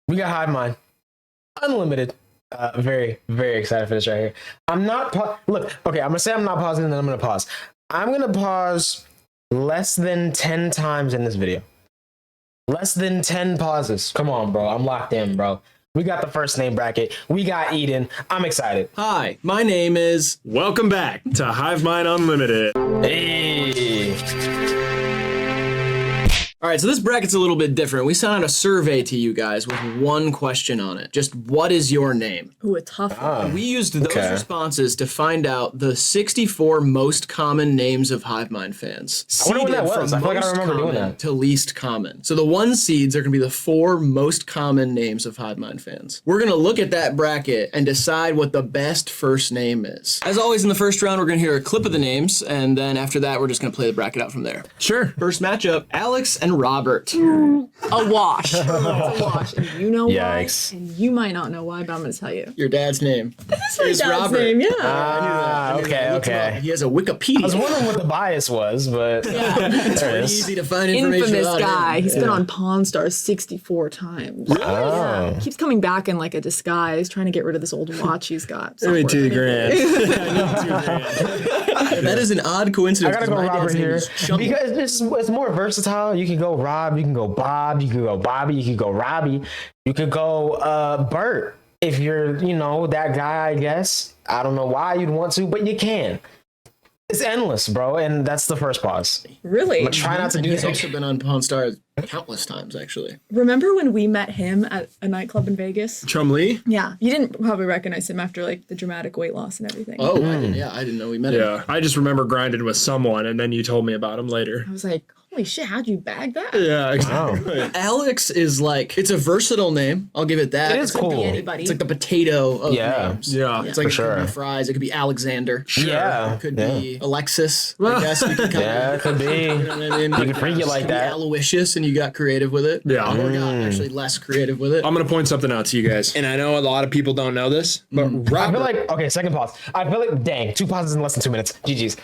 We got HIVEMIND. Unlimited. Very, very excited for this right here. I'm not look, okay, I'm gonna say I'm not pausing and then I'm gonna pause. I'm gonna pause less than 10 times in this video. Less than 10 pauses. Come on, bro. I'm locked in, bro. We got the first name bracket. We got Eden. I'm excited. Hi, my name is... Welcome back to HIVEMIND Unlimited. Hey. All right, so this bracket's a little bit different. We sent out a survey to you guys with one question on it. Just, what is your name? Ooh, a tough one. We used those responses to find out the 64 most common names of HIVEMIND fans. I wonder what that Seeded was. from I feel like I most remember doing common that. to least common. So the 1 seeds are going to be the 4 most common names of HIVEMIND fans. We're going to look at that bracket and decide what the best first name is. As always, in the first round, we're going to hear a clip of the names, and then after that, we're just going to play the bracket out from there. Sure. First matchup, Alex and Robert. A wash. It's a wash. And you know Yikes. why, and you might not know why, but I'm going to tell you. Your dad's name. That's my Is dad's Robert. name, yeah. Ah, okay, okay. He has a Wikipedia. I was wondering what the bias was, but It's there it pretty is. easy to find information Infamous about guy. him. He's been on Pawn Stars 64 times. Oh. Keeps coming back in like a disguise, trying to get rid of this old watch he's got. It's Give me not $2 working. grand. That is an odd coincidence. I gotta go 'cause my Robert dad's name here is Chumley. because it's more versatile. You can go Rob, you can go Bob, you can go Bobby, you can go Robbie, you could go Bert if you're that guy. I guess I don't know why you'd want to, but you can. It's endless, bro, and that's the first pause. Really? But try not to And do he's that. also been on Pawn Stars countless times, actually. Remember when we met him at a nightclub in Vegas? Chumley? Yeah. You didn't probably recognize him after like the dramatic weight loss and everything. Oh, I didn't know we met him. Yeah. I just remember grinding with someone, and then you told me about him later. I was like, holy shit, how'd you bag that? Yeah, exactly. Alex is like, it's a versatile name. I'll give it that. It is Could be cool. anybody. It's like the potato of Yeah. names. Yeah. It's like For it sure. could be Fries. It could be Alexander. Yeah, It could yeah. be Alexis. I guess you could kind Yeah, it could be. You know what I mean? You could freak it like Could be that. Aloysius, and you got creative with it. Yeah. Or got actually less creative with it. I'm going to point something out to you guys. And I know a lot of people don't know this, but I Robert... feel like okay. Second pause. I feel like dang, 2 pauses in less than 2 minutes. GG's.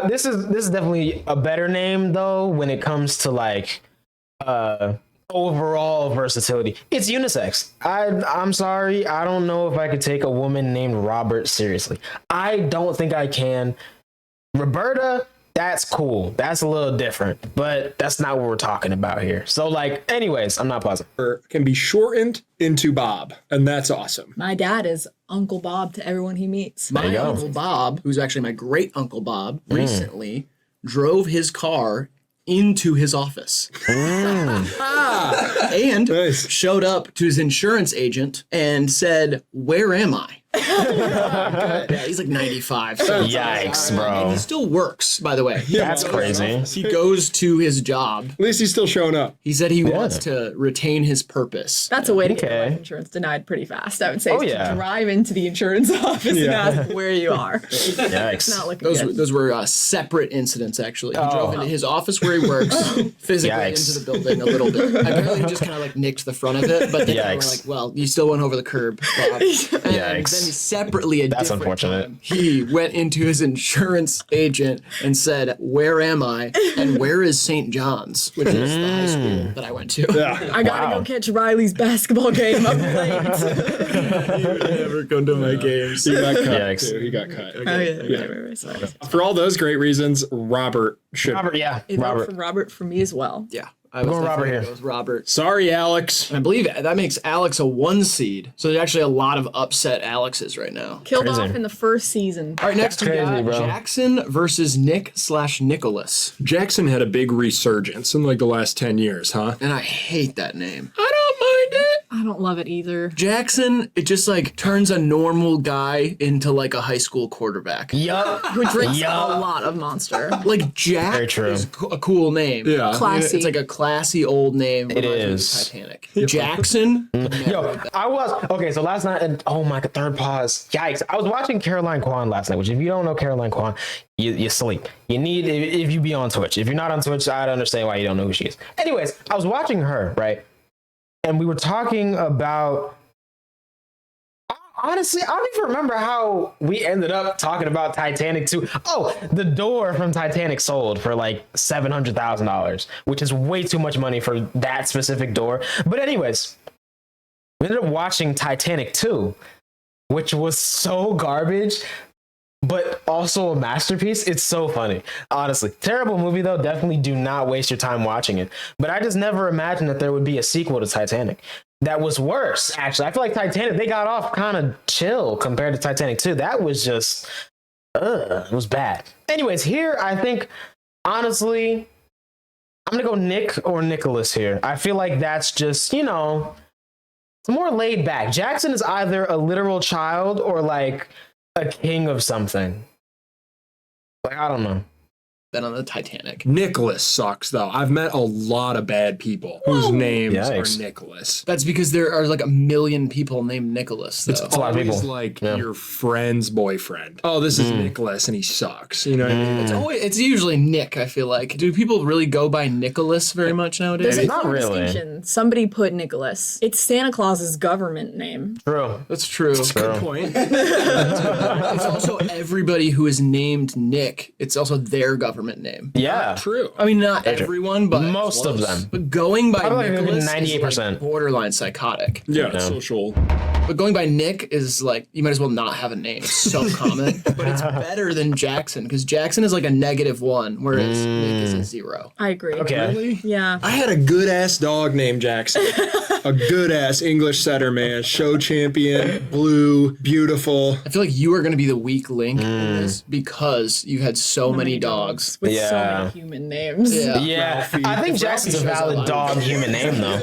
This is definitely a better name though when it comes to like overall versatility. It's unisex. I'm sorry. I don't know if I could take a woman named Robert seriously. I don't think I can. Roberta, that's cool. That's a little different, but that's not what we're talking about here. So like, anyways, I'm not pausing. can be shortened into Bob, and that's awesome. My dad is Uncle Bob to everyone he meets. My you go. Uncle Bob, who's actually my great Uncle Bob, recently drove his car into his office and Nice. showed up to his insurance agent and said, "Where am I?" Yeah, he's like 95. So Yikes, and bro. he still works, by the way. That's crazy. He goes to his job. At least he's still showing up. He said he wants to retain his purpose. That's a way to get Okay. life insurance denied pretty fast, I would say. Oh, is yeah. to drive into the insurance office and ask where you are. Yikes. Not looking good. Those were separate incidents, actually. He drove into his office where he works, physically Yikes. into the building a little bit. Apparently, he just kind of like nicked the front of it, but then they were Yikes. like, "Well, you still went over the curb, Bob." And Yikes. then separately, That's different unfortunate. time, he went into his insurance agent and said, "Where am I? And where is St. John's?" Which is the high school that I went to. I gotta Wow. go catch Riley's basketball game up late. Never come to my games. He got cut, Yikes. too. He got cut. Oh, yeah. Right, sorry. For all those great reasons, Robert should... Robert, yeah. A vote Robert. for Robert for me as well. Yeah. I was going Robert definitely here. gonna go with Robert. Sorry, Alex. And I believe that makes Alex a 1 seed. So there's actually a lot of upset Alexes right now. Killed Crazy. off in the first season. All right, next we Crazy, got bro. Jackson versus Nick/Nicholas. Jackson had a big resurgence in like the last 10 years, huh? And I hate that name. I don't mind it. I don't love it either. Jackson, it just like turns a normal guy into like a high school quarterback. Yup. Who drinks Yeah. a lot of Monster. Like Jack Very true. is a cool name. Yeah. Classy. It's like a classy old name. It reminds me of is. Titanic. Jackson. Yo, I was okay. So last night, and oh my god, third pause. Yikes! I was watching Caroline Kwan last night. Which, if you don't know Caroline Kwan, you sleep. You need if you be on Twitch. If you're not on Twitch, I'd understand why you don't know who she is. Anyways, I was watching her right, and we were talking about. Honestly, I don't even remember how we ended up talking about Titanic 2. Oh, the door from Titanic sold for like $700,000, which is way too much money for that specific door. But anyways, we ended up watching Titanic 2, which was so garbage, but also a masterpiece. It's so funny. Honestly. Terrible movie, though. Definitely do not waste your time watching it. But I just never imagined that there would be a sequel to Titanic that was worse, actually. I feel like Titanic, they got off kind of chill compared to Titanic 2. That was just, it was bad. Anyways, here, I think, honestly, I'm going to go Nick or Nicholas here. I feel like that's just, you know, it's more laid back. Jackson is either a literal child or like a king of something. Like, I don't know. Than on the Titanic. Nicholas sucks though. I've met a lot of bad people whose names Yikes. are Nicholas. That's because there are like a million people named Nicholas. Though. It's a lot of always people. like Yeah. your friend's boyfriend. Oh, this is Nicholas and he sucks. You know what I mean? It's usually Nick, I feel like. Do people really go by Nicholas very much nowadays? There's a Not clear really. distinction. Somebody put Nicholas. It's Santa Claus's government name. True. That's true. True. Point. It's also everybody who is named Nick. It's also their government name. Yeah. True. I mean, not true. everyone, but Most of close. them. But going by Probably like Nicholas is 98%. like borderline psychotic. Yeah, social. But going by Nick is like, you might as well not have a name. It's so common. But it's better than Jackson, because Jackson is like a -1, whereas Nick is a 0. I agree. Okay. Really? Yeah. I had a good ass dog named Jackson. A good ass English setter, man. Show champion, blue, beautiful. I feel like you are going to be the weak link in this because you had so many dogs. with so Yeah. many human names. Yeah. Yeah. Ralphie. I think If Jackson's a Ralphie shows valid up, dog human name, though.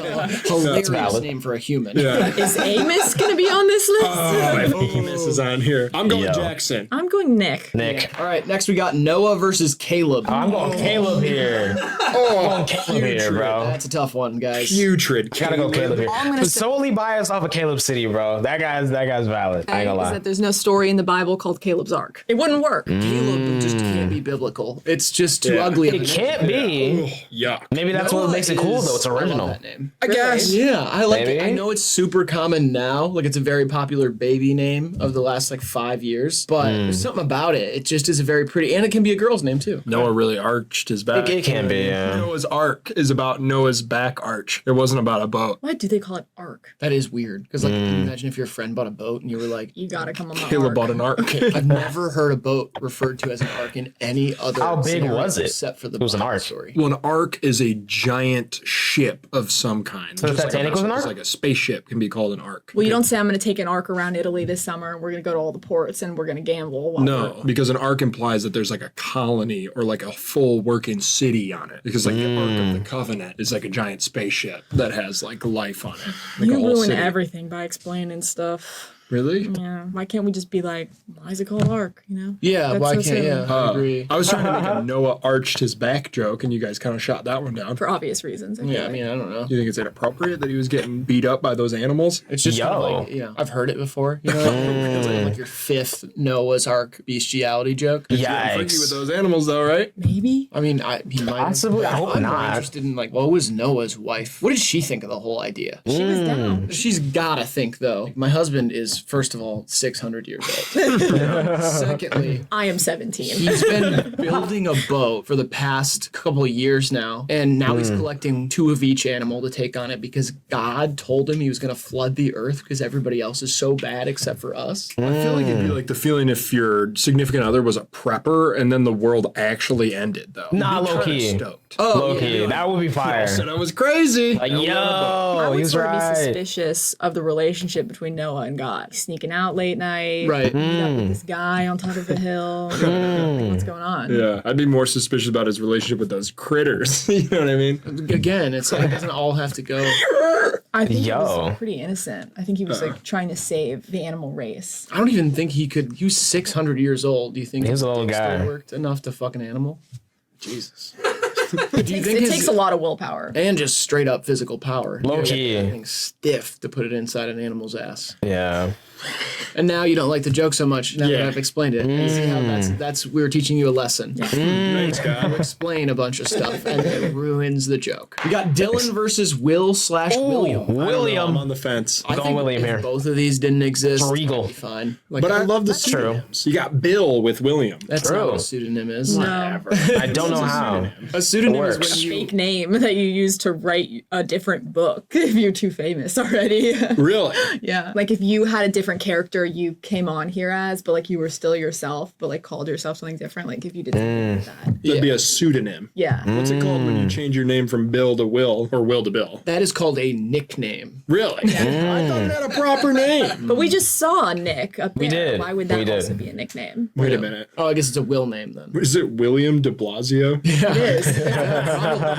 Hilarious valid. name for a human. Yeah. Is Amos gonna be on this list? Oh, if Amos is on here. I'm going Yo. Jackson. I'm going Nick. Nick. All right, next we got Noah versus Caleb. I'm going Caleb here. I'm going Caleb here, bro. That's a tough one, guys. Putrid. Gotta go Caleb here. I'm gonna say- Solely biased off of Caleb City, bro. That guy's valid. I ain't gonna Is lie. that there's no story in the Bible called Caleb's Ark. It wouldn't work. Caleb just can't be biblical. It's just too Yeah. ugly. of a It name. can't be. Oh, yuck. Maybe that's what Noah makes it cool, is- though. It's I love original. that name. I guess. Yeah, I like it. Maybe. I know it's super common now. Like it's a very popular baby name of the last like 5 years. But there's something about it. It just is a very pretty, and it can be a girl's name too. Noah really arched his back. It can be, yeah. Noah's Ark is about Noah's back arch. It wasn't about a boat. Why do they call it Ark? That is weird. Because like, can you imagine if your friend bought a boat and you were like, You gotta come on the Caleb Ark. bought an ark. I've never heard a boat referred to as an ark in any other. How big scenario was it? Except for the It was an Bible ark. story. Well, an ark is a giant ship of some kind. So the Just like a Titanic was an vessel. ark? It's like a spaceship can be called an ark. Well, you don't say I'm gonna take an Ark around Italy this summer and we're gonna go to all the ports and we're gonna gamble. While No, because an ark implies that there's like a colony or like a full working city on it. Because like the Ark of the Covenant is like a giant spaceship that has like life on it. Like a You whole ruin city. everything by explaining stuff. Really? Yeah. Why can't we just be like, why is it called Ark? You know? Yeah, That's why so can't? silly. Yeah, I agree. I was trying to make a Noah arched his back joke, and you guys kind of shot that one down. For obvious reasons. Yeah, I mean, I don't know. Do you think it's inappropriate that he was getting beat up by those animals? It's just kind of Yo. like, yeah, I've heard it before. You know, it's like your 5th Noah's Ark bestiality joke. Getting freaky with Yikes. those animals, though, right? Maybe. I mean, he might. Possibly. I hope I'm more not. interested in like, what was Noah's wife? What did she think of the whole idea? She was down. She's gotta think though. My husband is first of all 600 years old. Secondly, I am 17. he's been building a boat for the past couple of years now, and now he's collecting 2 of each animal to take on it because God told him he was gonna flood the earth because everybody else is so bad except for us. I feel like it'd be like the feeling if your significant other was a prepper and then the world actually ended, though. Nah, You'd be low kinda key. stoked. Low key. That would be fire. I said I was crazy. Like, I yo, would he's sort of be right. suspicious of the relationship between Noah and God. He's sneaking out late night. Right. Meet up with this guy on top of a hill. Like, what's going on? Yeah, I'd be more suspicious about his relationship with those critters. You know what I mean? Again, it's like it doesn't all have to go. I think he Yo. was pretty innocent. I think he was like trying to save the animal race. I don't even think he could. He was 600 years old. Do you think He's his a little dick still guy. worked enough to fuck an animal? Jesus. Do you It think his, takes a lot of willpower. and just straight up physical power. Low You gotta get key. that thing stiff to put it inside an animal's ass. Yeah. And now you don't like the joke so much now that Yeah. I've explained it. And see how that's we're teaching you a lesson. Thanks, God. Explain a bunch of stuff and it ruins the joke. We got Dylan versus Will/William. I'm William. on the fence. I Going think William if here. both of these didn't exist, Regal. it'd be fine. Like, But I love the true. pseudonyms. You got Bill with William. that's True. not what a pseudonym is. No. I don't know how. A pseudonym is works. when you Fake name that you use to write a different book if you're too famous already. Really? Yeah. Like if you had a different character you came on here as, but like you were still yourself, but like called yourself something different. Like if you did something like that. That'd be a pseudonym. Yeah. What's it called when you change your name from Bill to Will or Will to Bill? that is called a nickname. Really? I thought it had a proper name. But we just saw Nick up there. We did. Why would We that did. also be a nickname? Wait a minute. Oh, I guess it's a Will name then. Is it William de Blasio? It is.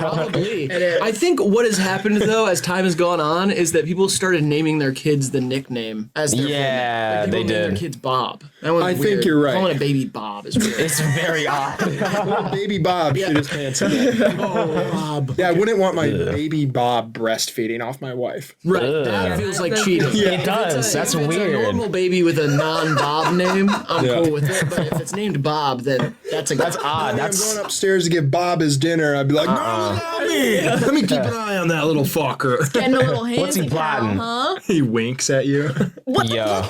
Probably. It is. I think what has happened though, as time has gone on, is that people started naming their kids the nickname as their full name. Yeah, Like, they people named their did. kids Bob. That one's I think weird. you're right. Calling a baby Bob is weird. It's very odd. Little baby Bob shit his pants again. Bob. Yeah, I wouldn't want my baby Bob breastfeeding off my wife. Right. Ugh. That feels like That's- cheating. It does. That's If it's a weird. normal baby with a non-Bob name, I'm Yeah. cool with it. But if it's named Bob, then that's That's odd. I'm That's going upstairs to give Bob his dinner. I'd be like, no, without me. Let me keep an eye on that little fucker. Getting a little handsy. What's he plotting? Huh? He winks at you. yo.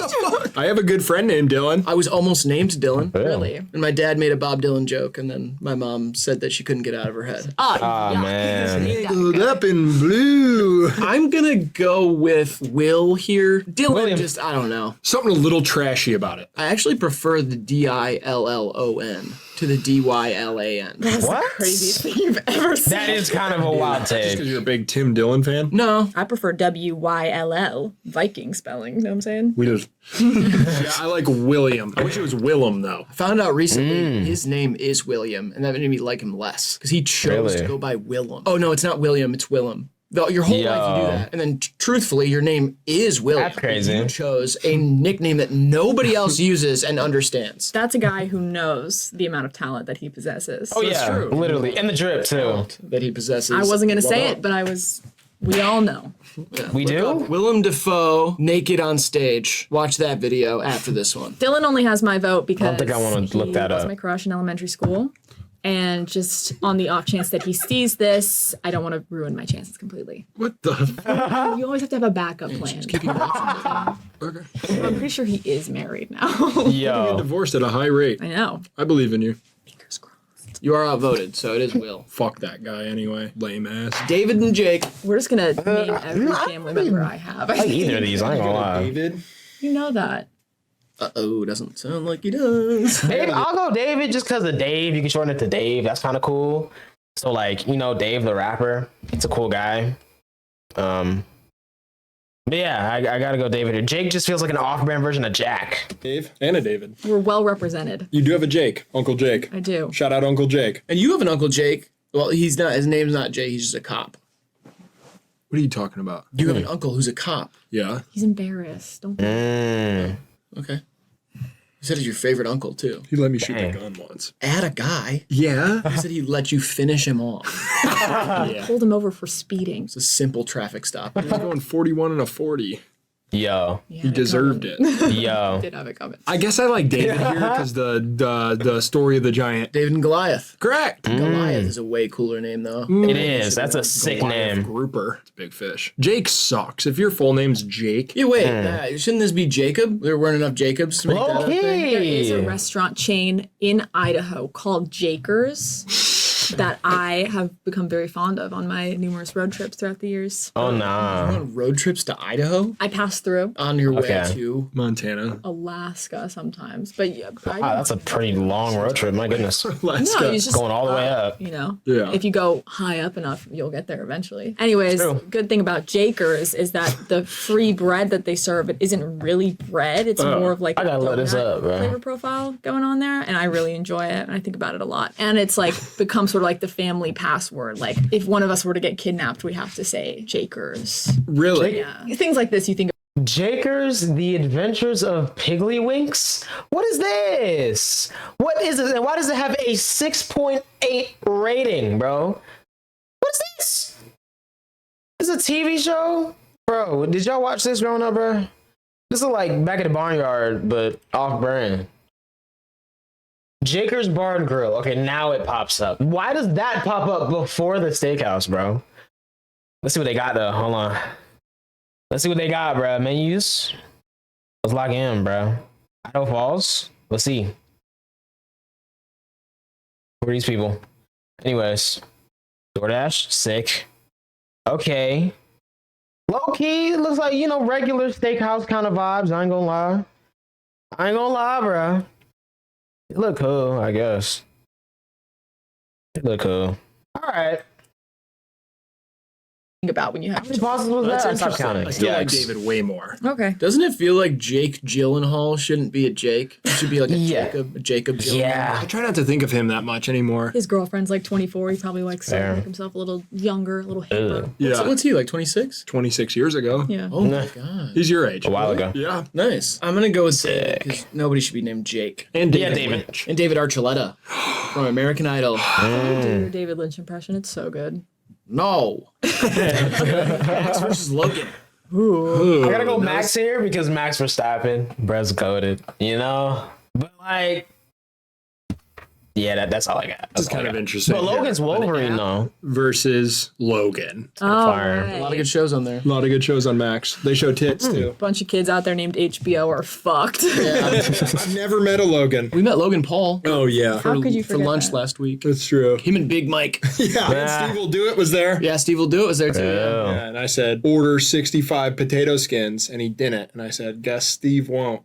I have a good friend named Dylan. I was almost named Dylan. Really? And my dad made a Bob Dylan joke, and then my mom said that she couldn't get it out of her head. Oh, man. Lit up in blue. I'm gonna go with Will here. Dylan, William. just I don't know. Something a little trashy about it. I actually prefer the Dillon to the Dylan. That's What? the craziest thing you've ever seen. That is kind of a wild Just because take. you're a big Tim Dillon fan? No, I prefer WYLL, Viking spelling. You know what I'm saying? We just. Yeah, I like William. I wish it was Willem, though. I found out recently his name is William, and that made me like him less because he chose Really? to go by Willem. Oh no, it's not William, it's Willem. Your whole life you do Yo. that, and then truthfully, your name is William. That's crazy. You chose a nickname that nobody else uses and understands. That's a guy who knows the amount of talent that he possesses. Oh yeah, true. literally, and the drip too. That he possesses. I wasn't going to say Well it, but I was. We all know. We do. Willem Dafoe naked on stage. Watch that video after this one. Dylan only has my vote because think I wanna look he that was up. my crush in elementary school. And just on the off chance that he sees this, I don't want to ruin my chances completely. What the? You always have to have a backup plan. Okay. I'm pretty sure he is married now. Yo, Divorced at a high rate. I know. I believe in you. Fingers crossed. You are outvoted, so it is Will. Fuck that guy anyway. Lame ass. David and Jake. We're just gonna name every family member I have. I like either of these. I ain't gonna lie. David. You know that. Uh-oh, doesn't sound like he does. Dave, I'll go David just because of Dave. You can shorten it to Dave. That's kind of cool. So like, you know, Dave the rapper. It's a cool guy. But yeah, I gotta go David here. Jake just feels like an off-brand version of Jack. Dave and a David. We're well represented. You do have a Jake, Uncle Jake. I do. Shout out Uncle Jake. And you have an Uncle Jake. Well, he's not. His name's not Jake. He's just a cop. What are you talking about? You have an uncle who's a cop. Yeah. He's embarrassed. Don't. Okay. You said he's your favorite uncle too. He let me shoot Dang. the gun once. At a guy. Yeah. He said he'd let you finish him off. Yeah. Pulled him over for speeding. It's a simple traffic stop. He's going 41 and a 40. Yo, He deserved it. yo. Did have it coming. I guess I like David here because the story of the giant. David and Goliath. Correct. Goliath is a way cooler name though. It is. That's a sick Goliath name. Grouper. It's a big fish. Jake sucks. If your full name's Jake. Yeah, wait. Shouldn't this be Jacob? There weren't enough Jacobs to make that a thing. There is a Okay. restaurant chain in Idaho called Jakers that I have become very fond of on my numerous road trips throughout the years. Oh nah. On road trips to Idaho I pass through on your way Okay. to. Montana. Alaska sometimes, but yeah, Wow, that's a pretty long road trip. My goodness. Let's no, go. you just Going all the way up. You know, Yeah. if you go high up enough, you'll get there eventually. Anyways, True. good thing about Jakers is that the free bread that they serve, it isn't really bread. It's more of like I gotta a look this donut up, bro. flavor profile going on there, and I really enjoy it. And I think about it a lot. And it's like become sort of like the family password. Like if one of us were to get kidnapped, we have to say Jakers. Really? Yeah, things like this. You think. Jakers, The Adventures of Piggly-Winks? What is this? What is it? And why does it have a 6.8 rating, bro? What is this? It's a TV show? Bro, did y'all watch this growing up, bro? This is like Back at the Barnyard, but off-brand. Jakers Bar and Grill. Okay, now it pops up. Why does that pop up before the steakhouse, bro? Let's see what they got, though. Hold on. Let's see what they got, bro. Menus. Let's log in, bro. Idaho Falls. Let's see. Who are these people? Anyways. DoorDash, sick. Okay. Low key, it looks like, regular steakhouse kind of vibes. I ain't gonna lie, bro. It look cool, I guess. It look cool. All right. About when you have How many to. pauses was That's that? I stopped interesting. counting. I still like Yikes. David way more. Okay. Doesn't it feel like Jake Gyllenhaal shouldn't be a Jake? It should be like a Yeah. Jacob Gyllenhaal. Yeah. I try not to think of him that much anymore. His girlfriend's like 24. He probably likes to Fair. make himself a little younger, a little hipper. Ugh. Yeah, So what's he, like 26? 26 years ago. Yeah. Oh my god. He's your age. A while ago. Yeah. Nice. I'm gonna go with David, 'cause nobody should be named Jake. And Yeah, David. David. Lynch. And David Archuleta from American Idol. Do your David Lynch impression. It's so good. No. Max versus Logan. I gotta go Max here because Max Verstappen, breast coated, But like, yeah, that's all I got. It's kind of interesting. But Logan's Wolverine though. versus Logan. Oh, fire. A lot of good shows on there. A lot of good shows on Max. They show tits too. Bunch of kids out there named HBO are fucked. I've never met a Logan. We met Logan Paul Oh yeah, How could you for forget lunch that? last week. that's true. Him and Big Mike. Yeah, Yeah. Steve will do it. Was there? Yeah, Steve will do it. Was there too. Yeah. Yeah, and I said order 65 potato skins, and he didn't. And I said, guess Steve won't.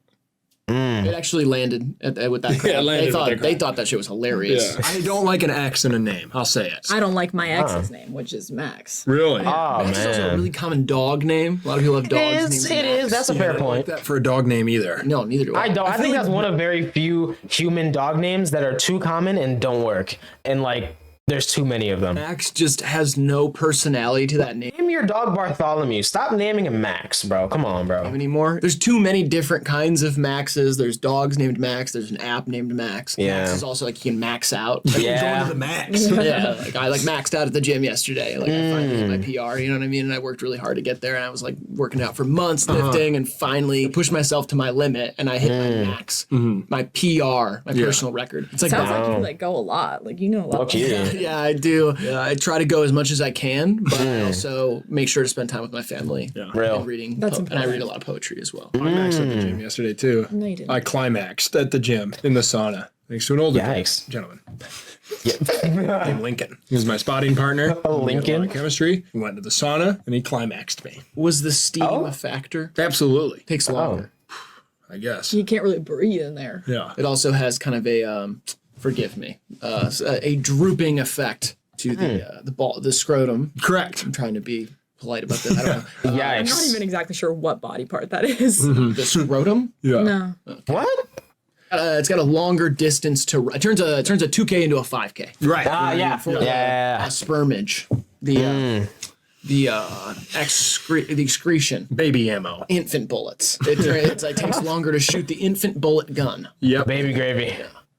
It actually landed with that crowd. Yeah, it landed with that They crowd. thought that shit was hilarious. Yeah. I don't like an X in a name. I'll say it. I don't like my ex's name, which is Max. Really? Oh Max is also a man. really common dog name. A lot of people have dogs. named It is. Max. That's a fair point. That for a dog name either. No, neither do I. I don't. I think that's one of very few human dog names that are too common and don't work. And like, there's too many of them. Max just has no personality to that name Name your dog Bartholomew. Stop naming him Max, bro. Come on, bro. anymore. There's too many different kinds of Maxes. There's dogs named Max. There's an app named Max. Yeah. Max is also like you can max out. Yeah. The Max. Yeah, like I maxed out at the gym yesterday. Like I finally hit my PR, you know what I mean? And I worked really hard to get there. And I was like working out for months, lifting, and finally pushed myself to my limit. And I hit my max, my PR, my personal record. It's like Sounds like Wow. you like go a lot. Like you know a lot. Fuck you. yeah, I do. Yeah, I try to go as much as I can, but I also make sure to spend time with my family. Yeah. Real. And reading, That's and I important. read a lot of poetry as well. I maxed at the gym yesterday too. No, you didn't. I climaxed at the gym in the sauna. Thanks to an older Yikes. gentleman named Lincoln. He was my spotting partner. We had a lot Lincoln? of chemistry. We went to the sauna and he climaxed me. Was the steam a factor? Absolutely. Takes longer. I guess. You can't really breathe in there. Yeah. It also has kind of a forgive me, a drooping effect to the scrotum. Correct. I'm trying to be polite about that. I don't know. I'm not Yikes. even exactly sure what body part that is. The scrotum. Yeah. No. What? It's got a longer distance to. It turns a 2K into a 5K. Right. Yeah. Yeah. A spermage. The excretion. Baby ammo. Infant bullets. It takes longer to shoot the infant bullet gun Yep. Baby gravy.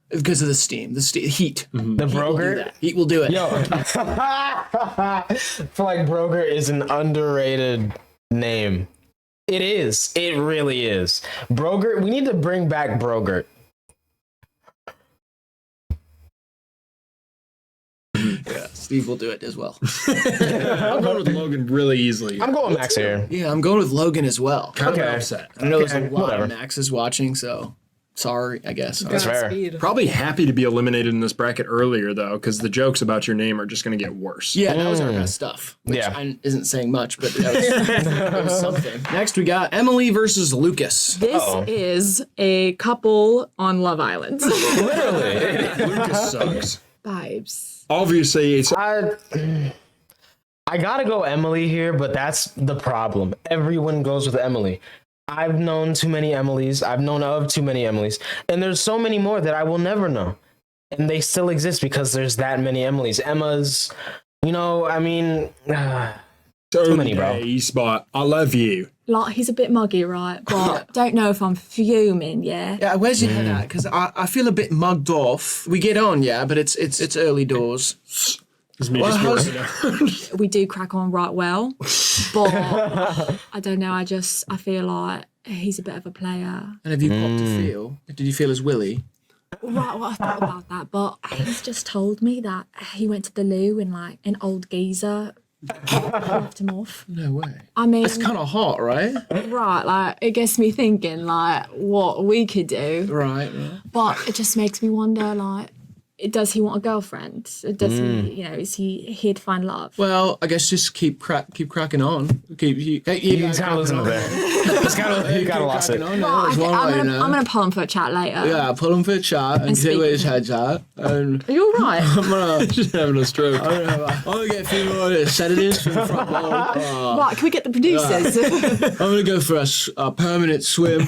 because of the steam, heat. The Heat will do broker. that. Heat will do it. Yo. I feel like broker is an underrated name. It is. It really is. Broger. We need to bring back Broger. Yeah, Steve will do it as well. I'm going with Logan really easily. I'm going Max here. Yeah, I'm going with Logan as well. kind of Okay. upset. I know there's a Okay, lot whatever. of Maxes watching, so sorry, I guess. That's fair. Godspeed. Probably happy to be eliminated in this bracket earlier though, because the jokes about your name are just going to get worse. Yeah, that was our best stuff. Which Yeah. isn't saying much, but that was something. Next, we got Emily versus Lucas. This is a couple on Love Island. Literally. Lucas sucks. Vibes. Obviously, it's I gotta go Emily here, but that's the problem. Everyone goes with Emily. I've known too many Emilys. I've known of too many Emilys. And there's so many more that I will never know. And they still exist because there's that many Emilys. Emma's, I mean, too many, bro. But I love you. Like he's a bit muggy, right? But don't know if I'm fuming, yeah. Yeah, where's your head at? Because I feel a bit mugged off. We get on, yeah, but it's early doors. It's me Well, just how's- working out. We do crack on right well. But I don't know, I feel like he's a bit of a player. And have you popped to feel? Did you feel as Willy? Right, well, I thought about that, but he's just told me that he went to the loo and like an old geezer left him off. No way. I mean, It's kind of hot, right? right, like it gets me thinking like what we could do, Right. Yeah. but it just makes me wonder like does he want a girlfriend? Does he, is he here to find love? Well, I guess just keep cracking on. You kind of losing it there. You kind of lost it. I'm gonna pull him for a chat later. Yeah, pull him for a chat and see where his head's at. And Are you alright? I'm gonna, Just having a stroke. I'm gonna get a few more sedatives from the front row. Right, can we get the producers? I'm gonna go for a permanent swim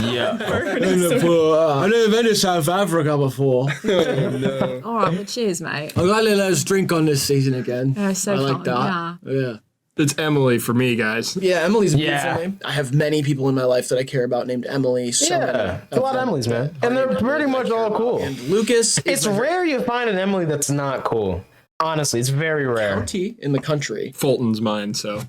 Yeah. in the pool. I've never been to South Africa before. No. Alright, well cheers, mate. I'm glad they let us drink on this season again. Yeah, so I like fun, that. Yeah. It's Emily for me, guys. Yeah, Emily's a beautiful Yeah. name. I have many people in my life that I care about named Emily. So many Yeah. A lot of Emily's, man. And they're pretty much all cool. And Lucas It's is rare you find an Emily that's not cool. Honestly, it's very rare. county in the country. Fulton's mine, so.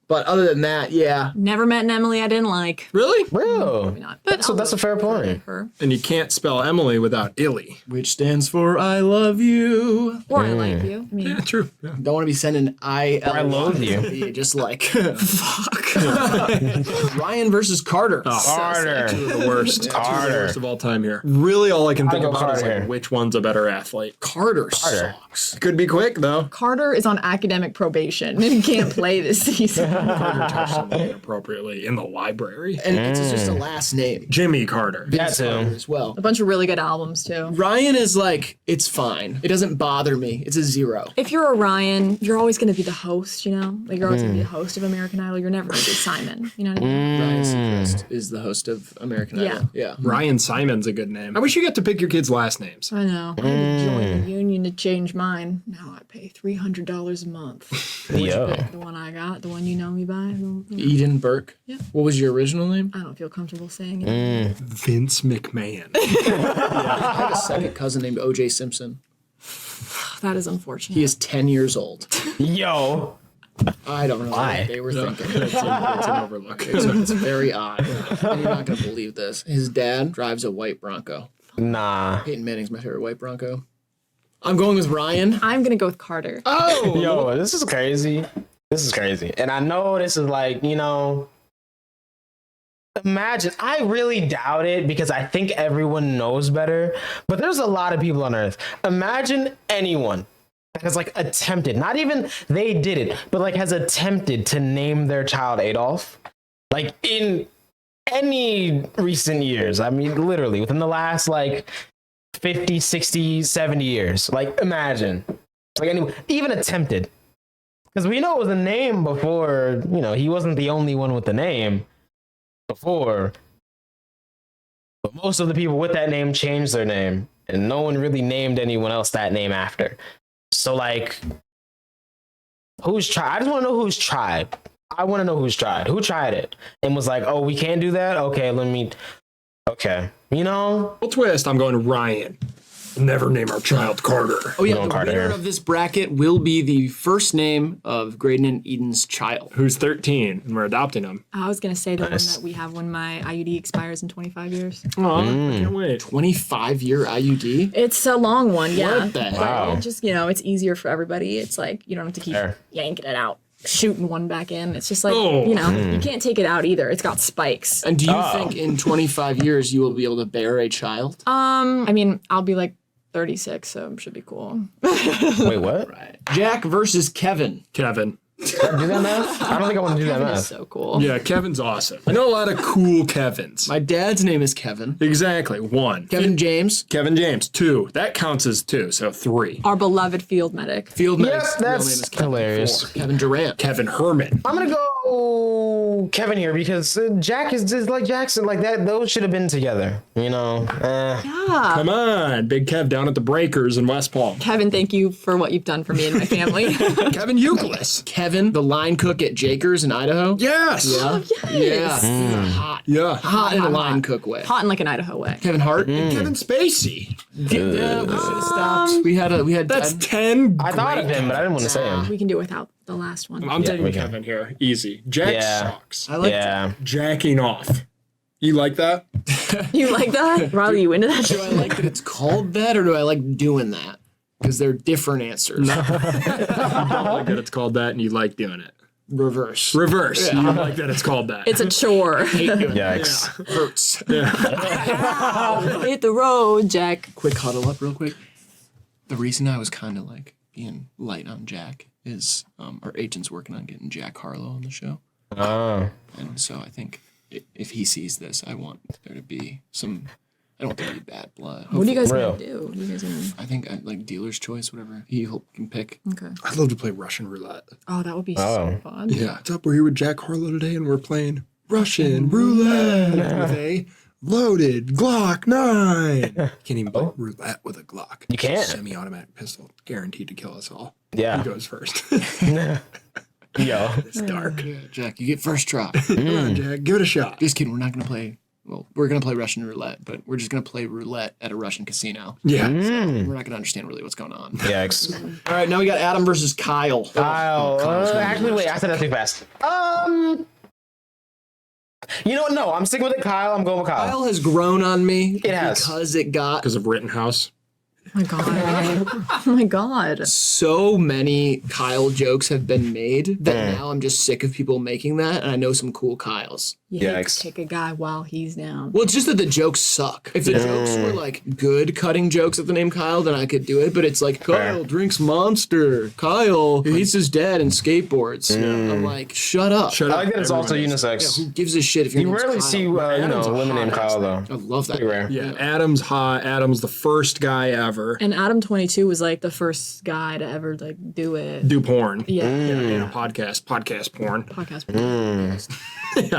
But other than that, yeah. Never met an Emily I didn't like. Really? Real. Not, but So that's a fair point. her. And you can't spell Emily without Illy. Which stands for I love you. Or I like you. I mean, Yeah, true. Yeah. Don't want to be sending I loathe you. Just like fuck. Ryan versus Carter. Carter. Two of the worst. Two of the Carter. worst of all time here. Really, all I can think go about is Carter. like which one's a better athlete. Carter sucks. Could be quick though. Carter is on academic probation and can't play this season. Carter touched somebody inappropriately in the library. And it's just a last name. Jimmy Carter. That Carter too. as well. A bunch of really good albums too. Ryan is like, it's fine. It doesn't bother me. It's a 0. If you're a Ryan, you're always going to be the host, Like you're always going to be the host of American Idol. You're never going to be Simon. You know what I mean? Ryan Seacrest is the host of American Idol. Yeah. Ryan Simon's a good name. I wish you got to pick your kids' last names. I know. I had to join the union to change mine. Now I pay $300 a month. Yo. The one I got, the one you know me by. Eden Burke. Yeah. What was your original name? I don't feel comfortable saying it. Vince McMahon. I have a second cousin named O.J. Simpson. That is unfortunate. He is 10 years old. Yo. I don't know Why? what they were thinking. It's an overlook. It's very odd. And you're not going to believe this. His dad drives a white Bronco. Nah. Peyton Manning's my favorite white Bronco. I'm going with Ryan. I'm going to go with Carter. Oh! Yo, this is crazy. This is crazy. And I know this is like, imagine, I really doubt it because I think everyone knows better, but there's a lot of people on earth. Imagine anyone that has like attempted, not even they did it, but like has attempted to name their child Adolf. Like in any recent years. I mean, literally within the last like 50, 60, 70 years. Like imagine. Like anyone, even attempted. Because we know it was a name before, he wasn't the only one with the name before. But most of the people with that name changed their name. And no one really named anyone else that name after. So, like, who's tried? I just want to know who's tried. I want to know who's tried. Who tried it? And was like, oh, we can't do that? Okay, okay. Well, twist, I'm going to Ryan. Never name our child Carter. Oh, yeah, No, the Carter. winner of this bracket will be the first name of Graydon and Eden's child. Who's 13, and we're adopting him. I was going to say the Nice. one that we have when my IUD expires in 25 years. Oh, I can't wait. 25-year IUD? It's a long one, yeah. What the heck? Wow. It just, it's easier for everybody. It's like, you don't have to keep Fair. yanking it out, shooting one back in. It's just like, Oh. you can't take it out either. It's got spikes. And do you think in 25 years you will be able to bear a child? I mean, I'll be like 36, so it should be cool. Wait, what? Right. Jack versus Kevin. Kevin. Do that math? I don't think I want to do that Kevin is math. so cool. Yeah, Kevin's awesome. I know a lot of cool Kevins. My dad's name is Kevin. Exactly. 1. Kevin James. Kevin James. 2. That counts as 2, so 3. Our beloved field medic. Field Yep, medic's real name is that's Kevin. hilarious. 4. Kevin Durant. Kevin Herman. I'm gonna go Kevin here because Jack is just like Jackson, like that. Those should have been together, Come on, Big Kev down at the Breakers in West Palm. Kevin, thank you for what you've done for me and my family. Kevin Euclid. Kevin, the line cook at Jakers in Idaho. Yes. Yeah. Yes. Yeah. Hot. Yeah. Hot in a line cook way. Hot in like an Idaho way. Kevin Hart. Kevin Spacey. Yeah, we should have stopped. We had That's 10. I thought of him, but I didn't want to say him. We can do without the last one. I'm taking we can. Kevin here. Easy. Jack Yeah. sucks. I like Yeah, Jacking off. You like that? You like that? Riley, you into that? Do I like that it's called that, or do I like doing that? Because they're different answers. You don't like that it's called that and you like doing it. Reverse. Reverse. You don't like that it's called that. It's a chore. yikes. Hurts. Hit the road, Jack. Quick huddle up real quick. The reason I was kind of like being light on Jack is our agent's working on getting Jack Harlow on the show. Oh. And so I think if he sees this, I want there to be some. I don't want there to be bad blood. What are you guys Real. gonna do? What are you guys gonna... I think like dealer's choice, whatever he can pick. Okay. I'd love to play Russian roulette. Oh, that would be Oh. so fun. Yeah. What's up? We're here with Jack Harlow today, and we're playing Russian roulette with a loaded Glock 9. Can't even play roulette with a Glock. You can't. Semi-automatic pistol, guaranteed to kill us all. Yeah. He goes first. Yo. It's dark. Yeah, Jack, you get first try. Come on, Jack. Give it a shot. Just kidding. We're not gonna play. Well, we're gonna play Russian roulette, but we're just gonna play roulette at a Russian casino. Yeah. We're not gonna understand really what's going on. Yikes. All right, now we got Adam versus Kyle. Kyle. Actually, wait. I said that too fast. You know what? No, I'm sticking with it. Kyle. I'm going with Kyle. Kyle has grown on me. It has. Because it got Because of Rittenhouse. Oh my god. Oh my god. so many Kyle jokes have been made that now I'm just sick of people making that, and I know some cool Kyles. You hate Yikes. to kick a guy while he's down. Well, it's just that the jokes suck. If the jokes were like good cutting jokes with the name Kyle, then I could do it. But it's like Kyle drinks Monster. Kyle hates his dad and skateboards. I'm like, shut up. Shut I up. like that it's also everybody. unisex. Who gives a shit if your You name's rarely Kyle? see, Adam's a women named hot Kyle, though. I love that. Pretty rare. Yeah, Adam's hot. Adam's the first guy ever. And Adam 22 was like the first guy to ever like do it. Do porn. Yeah. In a podcast porn. Podcast.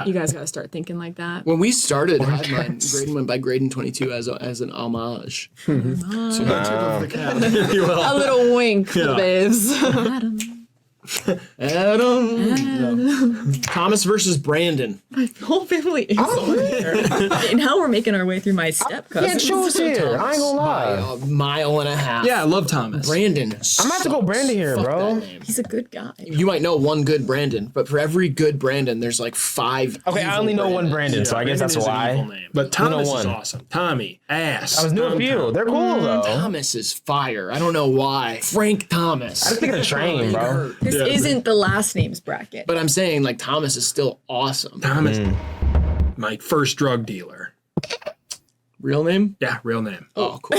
You guys got to start thinking like that. When we started HIVEMIND, Graydon went by Graydon 22 as an homage. So go tip of the cap, if you will. A little wink for the babes. Adam. No. Thomas versus Brandon. The whole family is on here. Okay, now we're making our way through my step Yeah, cousins. show us here. I ain't gonna By lie. a mile and a half. Yeah, I love Thomas. Brandon. I'm gonna have to go Brandon here, bro. He's a good guy. You might know one good Brandon, but for every good Brandon, there's like 5. Okay, I only know one Brandon, so I guess that's why. But Thomas one. is awesome. Tommy, ass. I was new a Tom, few. Tom. They're cool, though. Thomas is fire. I don't know why. Frank Thomas. I just think of the train, bro. This Yeah. isn't the last names bracket. But I'm saying like Thomas is still awesome. Thomas, my first drug dealer. Real name? Yeah, real name. Oh, cool.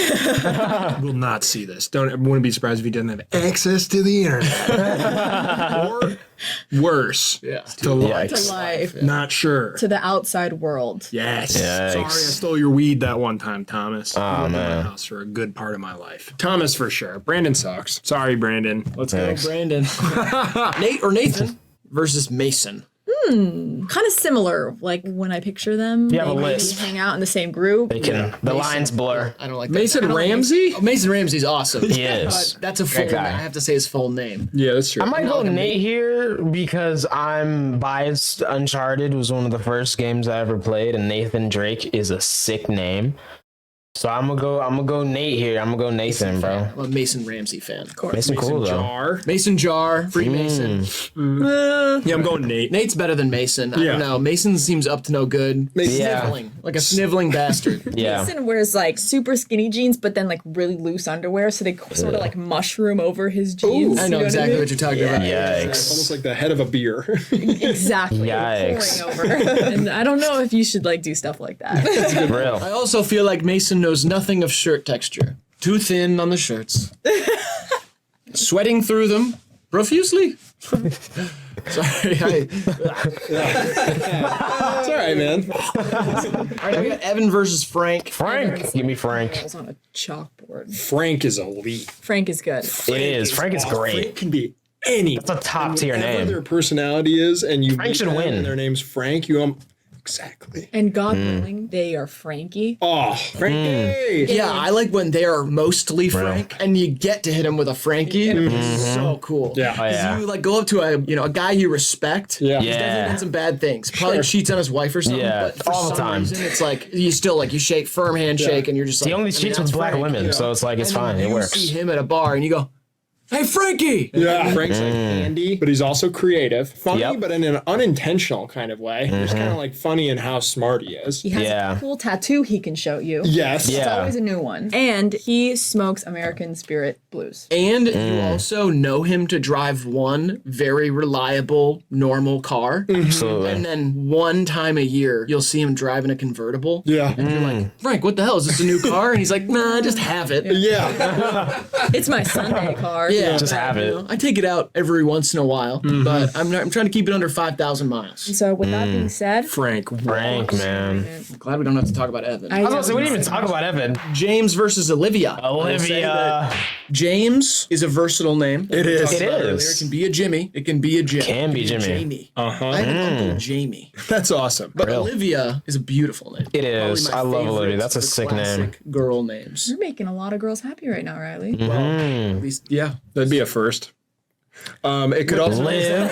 Will not see this. Wouldn't be surprised if he didn't have access to the internet. Or worse, Yeah. to life. To life. Not sure. To the outside world. Yes. Yikes. Sorry, I stole your weed that one time, Thomas. Oh, You lived in man. my house for a good part of my life. Thomas for sure. Brandon sucks. Sorry, Brandon. Let's Thanks. go, Brandon. Nate or Nathan versus Mason. Kind of similar, like when I picture them. You have a they maybe list. hang out in the same group. They can. The lines blur. I don't like that. Mason Ramsey? Oh, Mason Ramsey's awesome. He is. But that's a full Great guy. I have to say his full name. Yeah, that's true. I might go Nate here because I'm biased. Uncharted was one of the first games I ever played, and Nathan Drake is a sick name. So I'm gonna go Nate here. I'm gonna go Nathan, bro. I'm a Mason Ramsey fan. Of course. Mason cool though. Jar. Mason Jar, free Mason. Yeah, I'm going Nate. Nate's better than Mason. I Yeah. don't know. Mason seems up to no good. Yeah. Sniveling. Like a sniveling bastard. Yeah. Mason wears like super skinny jeans, but then like really loose underwear, so they sort of like mushroom over his jeans. I know exactly what you're talking about. It's almost like the head of a beer. Exactly. Yikes. Pouring over. And I don't know if you should like do stuff like that. Real. I also feel like Mason knows nothing of shirt texture. Too thin on the shirts. Sweating through them profusely. Sorry. It's all right, man. All right, we got Evan versus Frank. Frank, give me Frank. It's on a chalkboard. Frank is elite. Frank is good. It is. Frank is Frank great. can be any. It's a top tier Whatever their name. personality is, and you Frank meet should them win. and their name's Frank. Exactly. And God willing, they are Frankie. Oh, Frankie. Yeah, I like when they are mostly Frank, and you get to hit him with a Frankie. It's so cool. Yeah. Oh, 'Cause yeah. you like go up to a guy you respect. Yeah. He's definitely done some bad things. Probably cheats on his wife or something. Yeah, But for all the some time. reason, it's like you still like you shake firm handshake, and you're just like He only cheats with that's black Frank. women, so it's like it's And then fine. It you works. see him at a bar, and you go, Hey, Frankie! Yeah, Frank's like handy, but he's also creative, funny, Yep. but in an unintentional kind of way. He's kind of like funny in how smart he is. He has Yeah. a cool tattoo he can show you. Yes. Yeah. It's always a new one. And he smokes American Spirit blues. And you also know him to drive one very reliable, normal car. Absolutely. And then one time a year, you'll see him driving a convertible. Yeah. And you're like, Frank, what the hell? Is this a new car? And he's like, nah, just have it. Yeah. It's my Sunday car. Yeah, Just have you it. know, I take it out every once in a while, but I'm trying to keep it under 5,000 miles. So with that being said, Frank. Frank, man. I'm glad we don't have to talk about Evan. I was gonna say, we didn't even talk about Evan. James versus Olivia. I'll say that Olivia. James is a versatile name. It is. Talked It about is. earlier. It can be a Jimmy. It can be a Jim. Can be It can Jimmy. Jamie. Uh-huh. I have an Uncle Jamie. That's awesome. But Real. Olivia is a beautiful name. It is. Probably my I love Olivia. favorite That's a of the sick name. classic girl names. you're making a lot of girls happy right now, Riley. At least, yeah. That'd be a first. It could also Liv.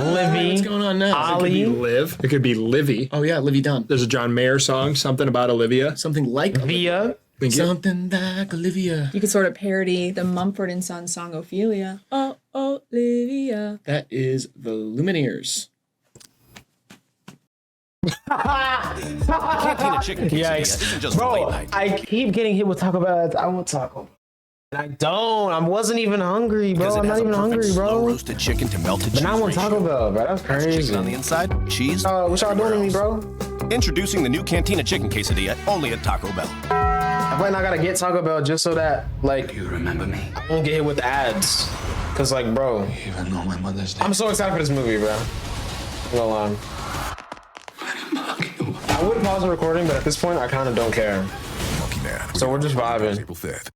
Livy. What's going on now? be Ali. Liv. It could be Livy. Oh yeah, Livy Dunn. There's a John Mayer song, something about Olivia. Something like Via. Something like Olivia. You could sort of parody the Mumford and Sons song Ophelia. Oh, Olivia. That is the Lumineers. Cantina chicken quesadilla Yikes. isn't just for late Bro, night. I keep getting hit with Taco Bell. I want taco. And I don't. I wasn't even hungry, bro. Because I'm it not has a even perfect hungry, slow bro. roasted chicken to melted But cheese now I want ratio. Taco Bell, bro. That's crazy. Chicken on the inside, cheese. What y'all doing to me, bro? Introducing the new Cantina chicken quesadilla only at Taco Bell. I might not gotta get Taco Bell just so that, like, You remember me, I won't get hit with ads. Cause, like, bro, even though my mother's dead. I'm so excited for this movie, bro. I'm gonna lie. I would pause the recording, but at this point, I kind of don't care. So we're just vibing. April 5th.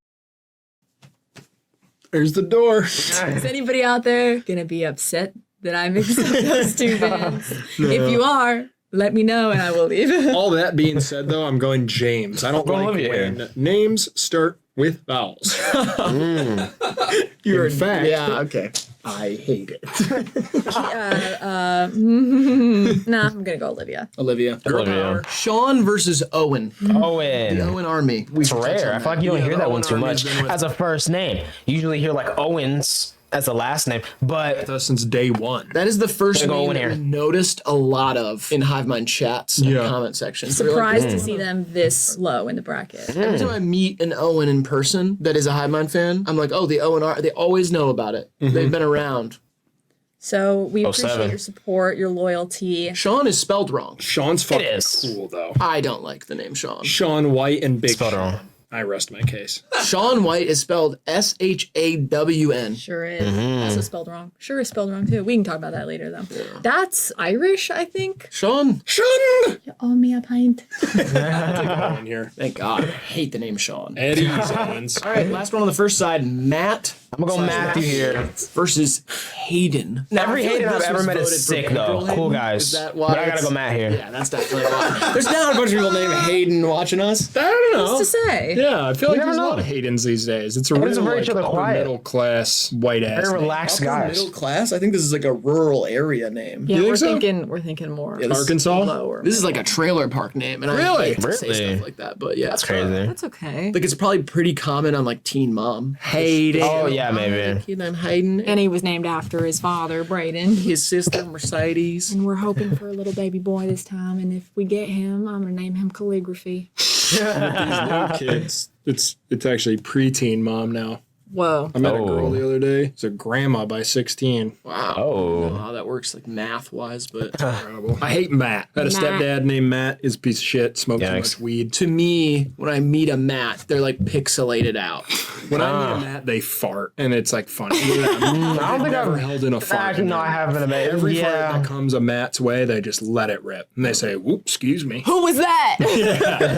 There's the door. Is anybody out there gonna be upset that I mixed up those two bands? If you are, let me know and I will leave. All that being said, though, I'm going James. I don't Go like Olivia when names start with vowels. You're In fact, yeah, okay. I hate it. Nah, I'm gonna go Olivia. Olivia. Olivia. Sean versus Owen. Owen. The Owen Army. It's rare. I feel like you don't hear that one too Army's much been with as a first name. You usually hear like Owens as a last name, but us since day one. That is the first Gonna go name Owen that here. we noticed a lot of in HiveMind chats and Yeah. comment sections. We're like, Surprised to see them this low in the bracket. every time I meet an Owen in person that is a HiveMind fan, I'm like, oh, the Owen are they always know about it. They've been around. So we appreciate 07. your support, your loyalty. Sean is spelled wrong. Sean's fucking is. cool, though. I don't like the name Sean. Sean White and Big spelled Sean. wrong. I rest my case. Sean White is spelled SHAWN. Sure is. Also spelled wrong. Sure is spelled wrong too. We can talk about that later though. That's Irish, I think. Sean. Sean! You owe me a pint. In here. Thank God. I hate the name Sean. Eddie Owens. All right, last one on the first side, Matt I'm gonna go Matthew here. versus Hayden. Now, Every I feel Hayden like I've this ever was met is voted for sick April though. Hayden. Cool guys. Is that why But I gotta it's- go Matt here. Yeah, that's definitely why. There's now a bunch of people named Hayden watching us. I don't know. What's to say? Yeah, I feel like never there's a know. lot of Haydens these days. It's a Hayden's real very like, chill and upper quiet. middle class white ass. Very name. relaxed Upper guys. middle class? I think this is like a rural area name. Yeah, think we're so? thinking more. Yeah, this- Arkansas? Lower. This is like a trailer park name, and Really? I hate to say Really? stuff like that, but yeah, That's crazy. That's okay. Like it's probably pretty common on like Teen Mom. Hayden. Oh yeah, maybe. Kid named Hayden. And he was named after his father, Braden. his sister Mercedes. And we're hoping for a little baby boy this time. And if we get him, I'm gonna name him Calligraphy. Kids. It's actually preteen mom now. Whoa. I met a Oh. girl the other day. It's a grandma by 16. Wow. I don't know Oh. how that works like math wise, but Incredible. I hate Matt. I had a Matt. stepdad named Matt. He's a piece of shit. Smoked too Yikes. much weed. to me, when I meet a Matt, they're like pixelated out. When I meet a Matt, they fart, and it's like funny. I don't think never I've- held in a fart. Actually, no, I haven't. Every fart Yeah. that comes a Matt's way, they just let it rip, and they say, "Whoop, excuse me." Who was that? Who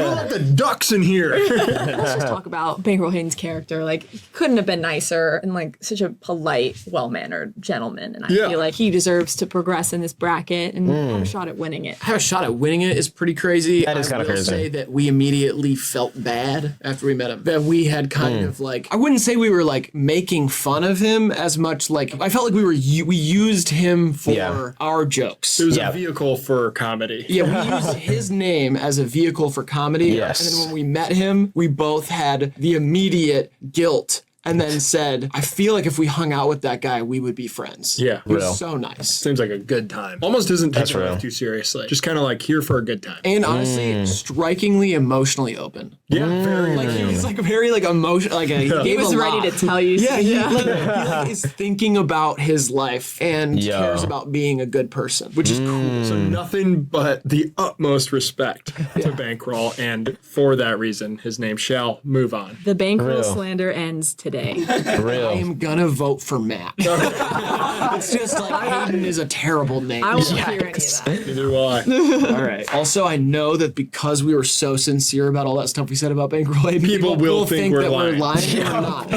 let the ducks in here? Let's just talk about Bankroll Hayden's character. Like, he couldn't have been nicer and like such a polite, well-mannered gentleman. And I Yeah. feel like he deserves to progress in this bracket and have a shot at winning it. Have a shot at winning it is pretty crazy. That is kinda I will crazy. say that we immediately felt bad after we met him. That we had kind of like, I wouldn't say we were like making fun of him as much. Like I felt like we used him for Yeah. our jokes. It was Yeah. a vehicle for comedy. Yeah, we used his name as a vehicle for comedy. Yes. And then when we met him, we both had the immediate guilt and then said, I feel like if we hung out with that guy, we would be friends. Yeah. He was Real. so nice. Seems like a good time. Almost doesn't take real. it too seriously. Just kind of like here for a good time. And honestly, strikingly emotionally open. Yeah, very Like he was like very like emotional. Like he He gave was a ready lot. to tell you. Yeah, he like is thinking about his life and Yo. cares about being a good person, which is cool. So nothing but the utmost respect to Bankroll, and for that reason, his name shall move on. The bankroll Real. slander ends today. Real. I am gonna vote for Matt. It's just like Hayden is a terrible name. I won't hear any of that. Neither will I. All right. Also, I know that because we were so sincere about all that stuff we said about Bankroll, People will think we're that lying. we're lying. We're not.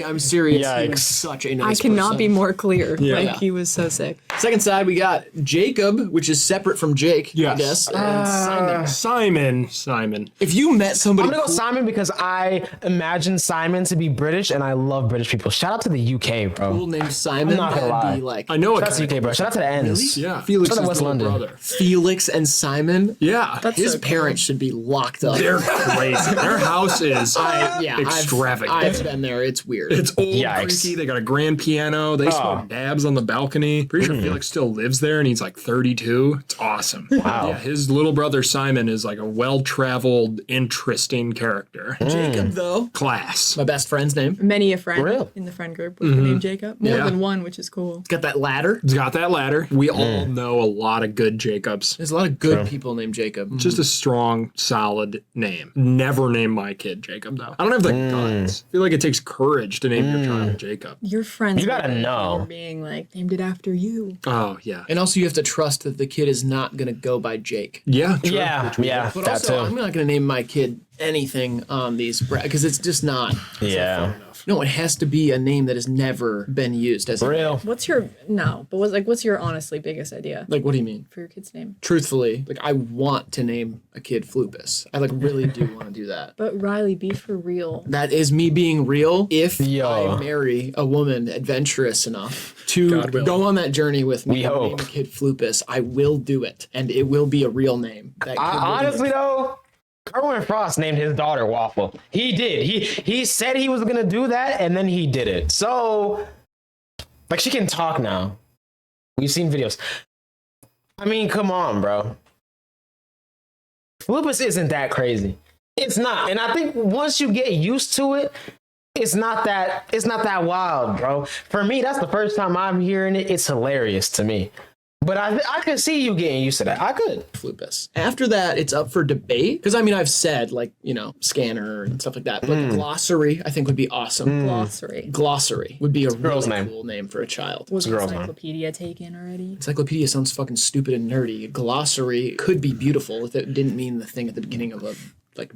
I'm serious. He was Yikes. such a I nice cannot person. be more clear. Yeah. Like he was so sick. Second side, we got Jacob, which is separate from Jake, I Yes. guess. And Simon. Simon. If you met somebody I'm gonna go cool- Simon because I imagine Simon to be British, and I love British people. Shout out to the UK, bro. cool named Simon, I'm not gonna that'd lie. be like I know Shout a out to the UK, bro. Shout out to the ends. Yeah. Felix Shout out to is West the London. brother. Felix and Simon. Yeah. His parents should be locked up. They're crazy. Their house is extravagant. I've been there. It's weird. It's old, Yikes. creaky. They got a grand piano. They smoke dabs on the balcony. Pretty sure Felix still lives there, and he's like 32. It's awesome. Wow. Yeah, his little brother Simon is like a well-traveled, interesting character. Jacob, though, Class. my best friend's name. Many a friend Real. in the friend group with the name Jacob. More Yeah. than one, which is cool. Got that ladder. He's got that ladder. We all know a lot of good Jacobs. There's a lot of good people named Jacob. Just a strong, solid name. Never name my kid Jacob, though. I don't have the guts. I feel like it takes courage to name your child Jacob. Your friends You gotta were know. being like named it after you. Oh, yeah. And also, you have to trust that the kid is not going to go by Jake. Yeah, true. Yeah, yeah, But that also, I'm too. not going to name my kid anything on these because it's just not. Yeah, No, it has to be a name that has never been used as a real. What's your what's your honestly biggest idea Like, what do you mean? for your kid's name? Truthfully, like I want to name a kid Flupus. I like really do want to do that. But Riley, be for real. That is me being real. If Yo. I marry a woman adventurous enough to God willing. go on that journey with me We and name hope. a kid Flupus, I will do it, and it will be a real name. That kid will be Honestly though, Kerwin Frost named his daughter Waffle. He did. He said he was gonna do that, and then he did it. So, like, she can talk now. We've seen videos. I mean, come on, bro. Lupus isn't that crazy. It's not, and I think once you get used to it, it's not that wild, bro. For me, that's the first time I'm hearing it. It's hilarious to me. But I could see you getting used to that. I could. Flupus. After that, it's up for debate. Because I mean, I've said like, scanner and stuff like that. But glossary, I think would be awesome. Glossary. Glossary would be a girl's really name. cool name for a child. Was girl's name. encyclopedia taken already? Encyclopedia sounds fucking stupid and nerdy. Glossary could be beautiful if it didn't mean the thing at the beginning of a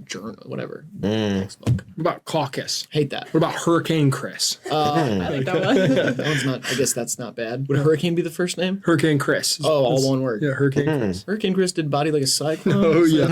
journal, whatever. Textbook. What about Caucus? Hate that. What about Hurricane Chris? I like that one. That one's not. I guess that's not bad. Would Hurricane be the first name? Hurricane Chris. Oh, all one word. Yeah, Hurricane Chris. Hurricane Chris did body like a cyclone. Oh, yeah.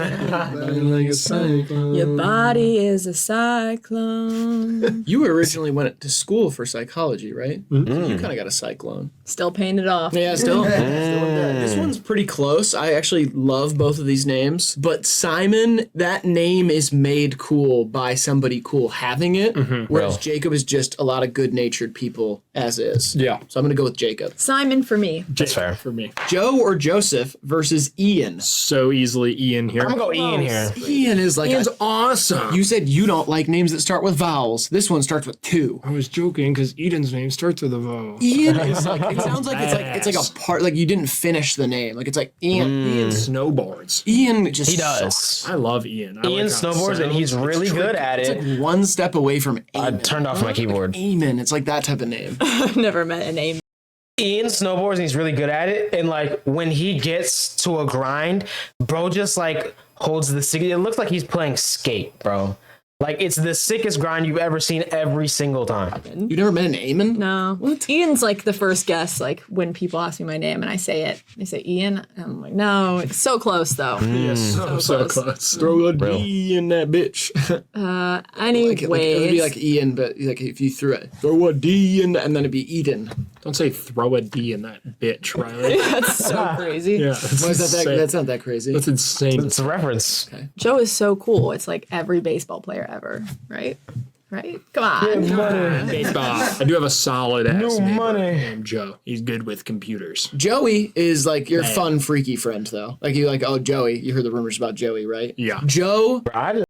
Like a cyclone. Your body is a cyclone. You originally went to school for psychology, right? So you kind of got a cyclone. Still paying it off. Yeah, still. This one's pretty close. I actually love both of these names, but Simon, that name is made cool by somebody cool having it, whereas Well. Jacob is just a lot of good-natured people as is. Yeah. So I'm gonna go with Jacob. Simon for me. That's fair. For me. Joe or Joseph versus Ian. So easily Ian here. I'm gonna go Ian here. Ian is like Ian's awesome. you said you don't like names that start with vowels. This one starts with 2. I was joking because Eden's name starts with a vowel. Ian is like it sounds like it's like a part like you didn't finish the name. Like it's like Ian. Ian snowboards. Ian just He does. sucks. I love Ian. I Ian like how it snowboards, and he's sounds. really good at It's it. like one step away from I Amen. turned off my keyboard. Amen. It's like that type of name. I've never met a name. Ian snowboards, and he's really good at it. And like when he gets to a grind, bro just like holds the stick. It looks like he's playing skate, bro. Like it's the sickest grind you've ever seen every single time. You never met an Amen? No. Ian's like the first guess, like when people ask me my name and I say it, they say Ian. And I'm like, no, it's so close though. So close. Throw a D in that bitch. Anyways, It would be like Ian, but like if you threw it, throw a D in, and then it'd be Eden. Don't say throw a D in that bitch, Riley. that's so crazy. Yeah, that's Why is that? insane. That's not that crazy. That's insane. It's a reference. Joe is so cool. It's like every baseball player ever, right? right? Come on. Money. I do have a solid ass No neighbor money. named Joe. He's good with computers. Joey is like your fun, freaky friend, though. Like you like, oh, Joey. You heard the rumors about Joey, right? Yeah. Joe. I just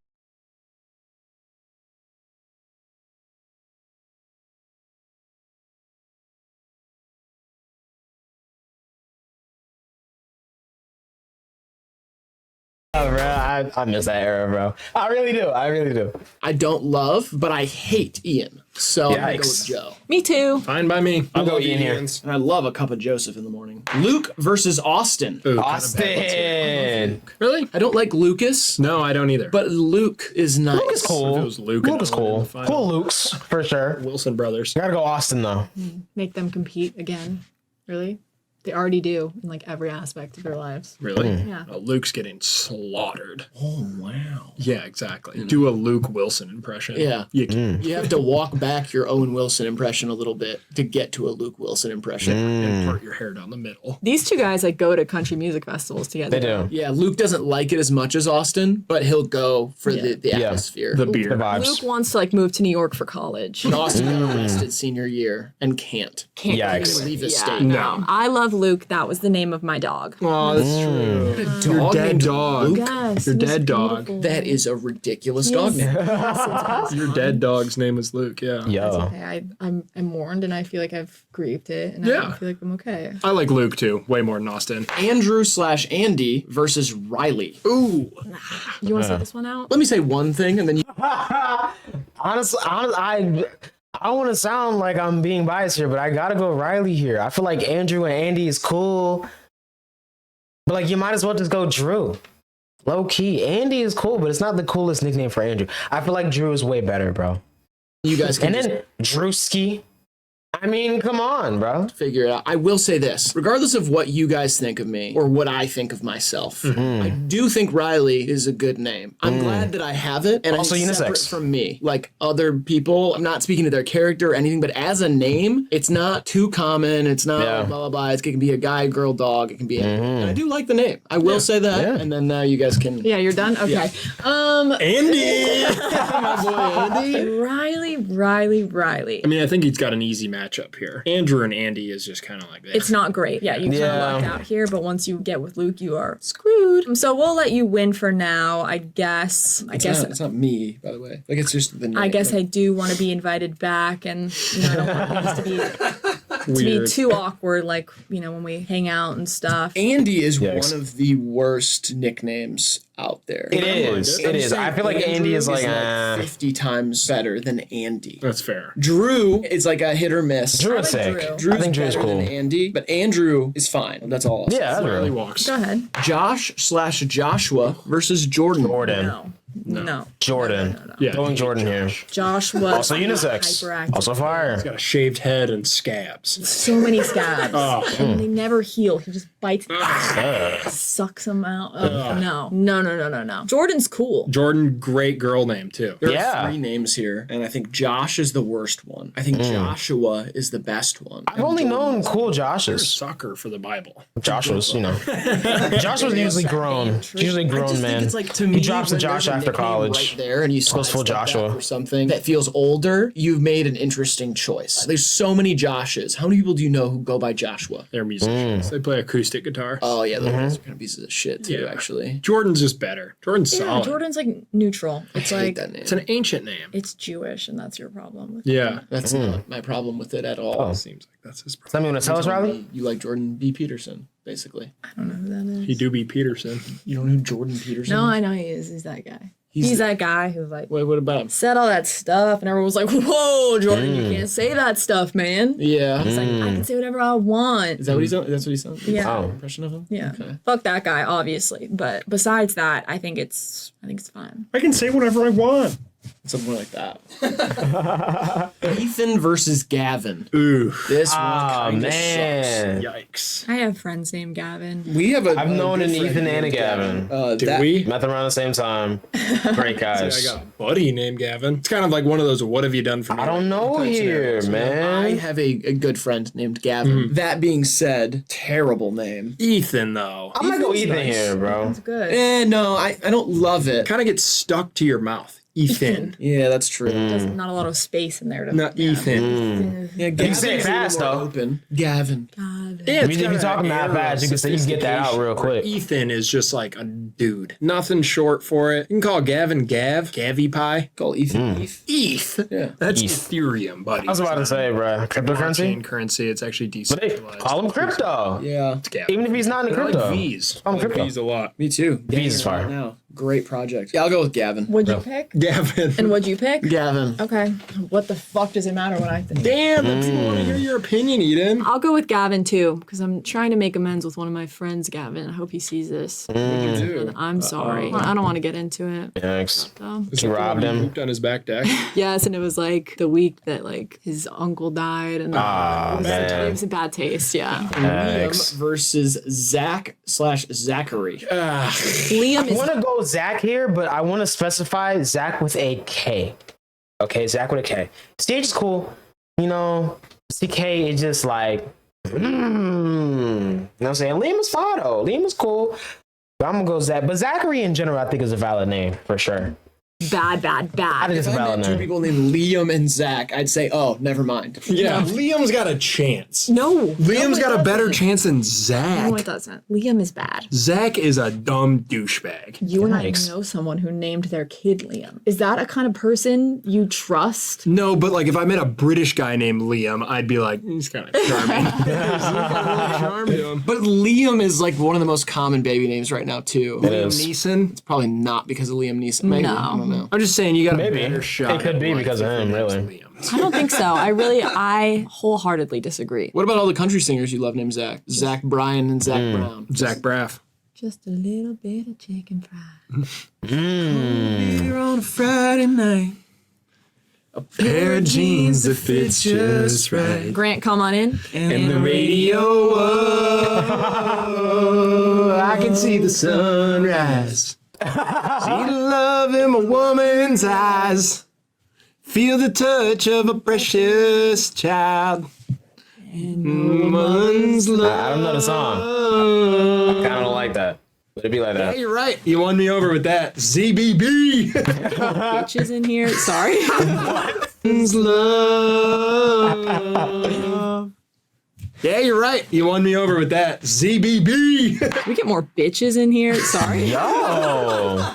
Oh, bro, I miss that era, bro. I really do. I really do. I don't love, but I hate Ian. So I'm gonna go with Yikes. Joe. Me too. Fine by me. I'll go love Ian here. Ians. And I love a cup of Joseph in the morning. Luke versus Austin. Ooh, kinda bad. Let's hear it. Austin. Really? I don't like Lucas, No, I don't either. but Luke is nice. Luke is cool. If it was Luke Luke is and Owen in cool. the final. Cool Luke's, for sure. Wilson brothers. Gotta go Austin, though. Make them compete again. Really? They already do in like every aspect of their lives. Really? Yeah. Luke's getting slaughtered. Oh, wow. Yeah, exactly. Do a Luke Wilson impression. Yeah. You can You have to walk back your Owen Wilson impression a little bit to get to a Luke Wilson impression. and part your hair down the middle. These two guys like go to country music festivals together. They do. Yeah, Luke doesn't like it as much as Austin, but he'll go for the Yeah. atmosphere. The beer. The vibes. Luke wants to like move to New York for college. Austin got arrested senior year and can't. Can't Yikes. Leave the Yeah, state. no. I love Luke. That was the name of my dog. Oh, that's true. Your Dog dead named dog. Luke? Yes, Your he was dead dog. beautiful. That is a ridiculous dog Yes. name. Yes, it's awesome. Your dead dog's name is Luke, yeah. Yo. Okay, I'm mourned and I feel like I've grieved it and Yeah. I feel like I'm okay. I like Luke too, way more than Austin. Andrew/Andy versus Riley. Ooh. You want to set this one out? Let me say one thing and then you. Honestly, I don't want to sound like I'm being biased here, but I gotta go Riley here. I feel like Andrew and Andy is cool, but like you might as well just go Drew. Low key, Andy is cool, but it's not the coolest nickname for Andrew. I feel like Drew is way better, bro. You guys can And just then Drewski. I mean, come on, bro. figure it out. I will say this, regardless of what you guys think of me or what I think of myself, I do think Riley is a good name. I'm glad that I have it, and Also it's separate unisex. from me. Like other people, I'm not speaking to their character or anything, but as a name, it's not too common. It's not Yeah. blah blah blah. It can be a guy, girl, dog. It can be. And I do like the name. I will say that, Yeah. and then now you guys can. Yeah, you're done? Okay. Andy! My boy Andy. Riley. I mean, I think he's got an easy matchup here. Andrew and Andy is just kind of like that. It's not great. Yeah, you kind Yeah. of lucked out here, but once you get with Luke, you are screwed. So we'll let you win for now, I guess. It's not me, by the way. Like it's just the name. I guess I do want to be invited back, and I don't want things to be Weird. too awkward, like when we hang out and stuff. Andy is Yikes. one of the worst nicknames out there. It is. I'm It is. I feel like Andy is like, 50 times better than Andy. That's fair. Drew is like a hit or miss. Drew I is like sick. Drew. Drew's I think Drew's better cool. than Andy, but Andrew is fine. That's all. I'll say. Yeah, that's Riley really walks. Go ahead. Josh/Joshua versus Jordan. Jordan. No. Jordan. Yeah. Going Jordan here. Joshua. Also unisex. Hyperactive. Also fire. Got a shaved head and scabs. So many scabs. Oh. And they never heal. He just bites, sucks them out. No. Jordan's cool. Jordan, great girl name too. There Yeah. are 3 names here, and I think Josh is the worst one. I think Joshua is the best one. I've only known cool Joshes. Sucker for the Bible. Joshua's, Joshua's usually grown. Usually I grown, just man. think it's like to He me, drops a when Josh there's a after nickname college. right there, and you Goes full sidestep that Joshua. for something that feels older. You've made an interesting choice. There's so many Joshes. How many people do you know who go by Joshua? They're musicians. They play acoustic guitar. Oh yeah, those guys are kind of pieces of shit too. Yeah. Actually, Jordan's just better. Jordan's Yeah, solid. Jordan's like neutral. It's I hate like that name. It's an ancient name. it's Jewish, and that's your problem. With Yeah. That's not my problem with it at all. Oh. Seems like that's his problem. Something you want to tell us, Riley? You like Jordan B. Peterson, basically. I don't know who that is. He do be Peterson. You don't know who Jordan Peterson? No, is? I know he is. He's that guy. He's He's the- that guy who like Wait, what about him? said all that stuff, and everyone was like, "Whoa, Jordan, you can't say that stuff, man." Yeah. It's like I can say whatever I want. Is that what he's on? That's what he's on? Yeah. Oh. Impression of him? Yeah. Okay. Fuck that guy, obviously. But besides that, I think it's fine. I can say whatever I want. Something like that. Ethan versus Gavin. Ooh. This one Oh, kind of man. Yikes. I have friends named Gavin. sucks. We have a. I've known good an friend Ethan and a named Gavin. Did we? Met them around the same time. Great I guys. got a buddy named Gavin. It's kind of like one of those, what have you done for me? I don't know type here, scenarios. I man. have a good friend named Gavin. That being said, terrible name. Ethan, though. I'm gonna go Ethan's Ethan nice. here, bro. It's good. No, I don't love it. Kind of gets stuck to your mouth. Ethan. Yeah, that's true. There's not a lot of space in there. Not Ethan. Yeah, You can say it fast though. Open. Gavin. Yeah, If you're talking that fast, you can get that out real quick. Ethan is just like a dude. Nothing short for it. You can call Gavin Gav. Gavy Pie. Call Ethan Eth. ETH. Yeah. That's Ethereum, buddy. I was about to say, bro, Blockchain cryptocurrency. currency. It's actually But they decentralized. call him crypto. Yeah. Gavin. Even if he's not in I like crypto. V's. I'm I like crypto. V's a lot. Me too. V's is Right fire. now. Great project. Yeah, I'll go with Gavin. What'd you pick? Gavin. And what'd you pick? Gavin. Okay. What the fuck does it matter what I think? Damn, I people want to hear your opinion, Eden. I'll go with Gavin too, because I'm trying to make amends with one of my friends, Gavin. I hope he sees this. I'm sorry. I don't want to get into it. Yikes. So, He robbed him. Pooped on his back deck. yes, and it was like the week that like his uncle died, and Ah, it man. was a bad taste. Yeah. Liam versus Zach/Zachary. Liam I is want to go Zach here, but I want to specify Zach with a K. Okay, Zach with a K. Stage is cool. You know, CK is just like, you know what I'm saying? Liam is fine though. Liam is cool. But I'm gonna go Zach. But Zachary in general, I think is a valid name for sure. bad. I think it's If a I valid met two name. people named Liam and Zach, I'd say, oh, never mind. Yeah, Liam's got a chance. No. Liam's got a better chance. chance than No, Zach. it doesn't. Liam is bad. Zach is a dumb douchebag. You and I Yikes. know someone who named their kid Liam. Is that a kind of person you trust? No, but like if I met a British guy named Liam, I'd be like, he's kind of charming. He's got a little charm to him. But Liam is like one of the most common baby names right now, too. It Liam is. Neeson. It's probably not because of Liam Neeson. Maybe. No. I don't know. I'm just saying you got a Maybe. better shot. It could at be life because of if your him, name's really. Liam. I don't think so. I wholeheartedly disagree. What about all the country singers you love named Zach? Zach Bryan and Zach Brown. Zach Braff. Just a little bit of chicken fry. Here on a Friday night. A pair of jeans that fits just right. Grant, come on in. And the radio, I can see the sunrise. See the love in a woman's eyes. Feel the touch of a precious child. And woman's love. I don't know the song. I kind of don't like that. But it'd be like Yeah, that. you're right. You won me over with that. ZBB. Bitches in here. Sorry. Woman's love. Yeah, you're right. You won me over with that. ZBB. we get more bitches in here. Sorry. Yo.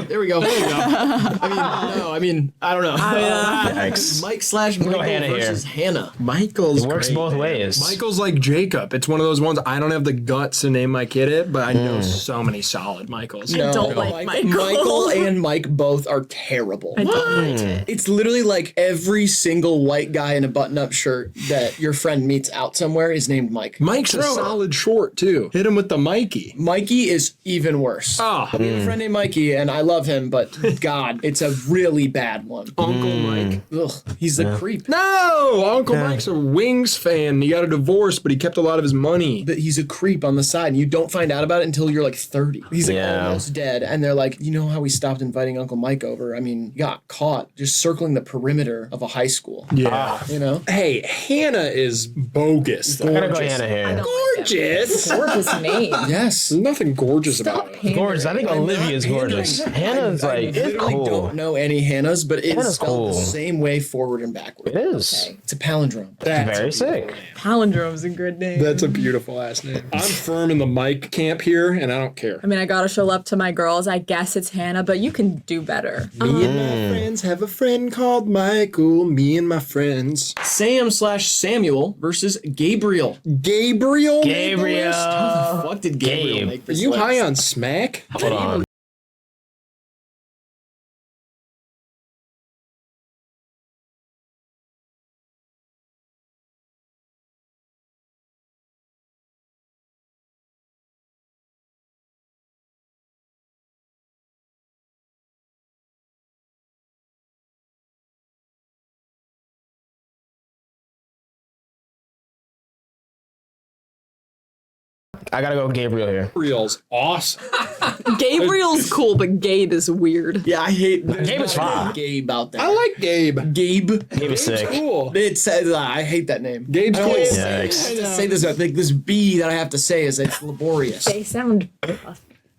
There we go. I mean, I don't know. Yikes. Mike/Michael Hannah here. versus Hannah. Michael's It works great, both man. ways. Michael's like Jacob. It's one of those ones I don't have the guts to name my kid it, but I know so many solid Michaels. I don't like Michael. Michael and Mike both are terrible. I don't like it. It's literally like every single white guy in a button-up shirt that your friend meets out somewhere is named Mike. Mike's a solid short too. Hit him with the Mikey. Mikey is even worse. Oh, I have a friend named Mikey, and I love him, but God, it's a really bad one. Uncle Mike. Ugh, he's the creep. No, Uncle Mike's a Wings fan. He got a divorce, but he kept a lot of his money. But he's a creep on the side, and you don't find out about it until you're like 30. He's like Yeah. almost dead, and they're like, you know how we stopped inviting Uncle Mike over? I mean, he got caught just circling the perimeter of a high school. Yeah. You know? Hey, Hannah is bogus. I gotta go Gorgeous. Hannah here. Gorgeous. Gorgeous name. Yes. There's nothing gorgeous Stop about it. Gorgeous. I think Olivia's gorgeous. Hannah's I like, it's literally cool. don't know any Hannahs, but it's Hannah's spelled cool. the same way forward and backward. It is. It's a palindrome. Very sick. Palindrome's a good name. That's a beautiful ass name. I'm firm in the Mike camp here, and I don't care. I mean, I gotta show up to my girls. I guess it's Hannah, but you can do better. Me and my friends have a friend called Michael. Me and my friends. Sam/Samuel versus Gabriel. Gabriel. made the Gabriel. list? How the fuck did Gabriel Gabe. make Are this you list? high on smack? Hold on. I gotta go Gabriel here. Gabriel's awesome. Gabriel's cool, but Gabe is weird. Yeah, I hate Gabe is fine. Gabe out there. I like Gabe. Gabe. Gabe is sick. Cool. It says I hate that name. Gabe's I don't cool. always Yikes. say this like this B that I have to say is it's laborious. They sound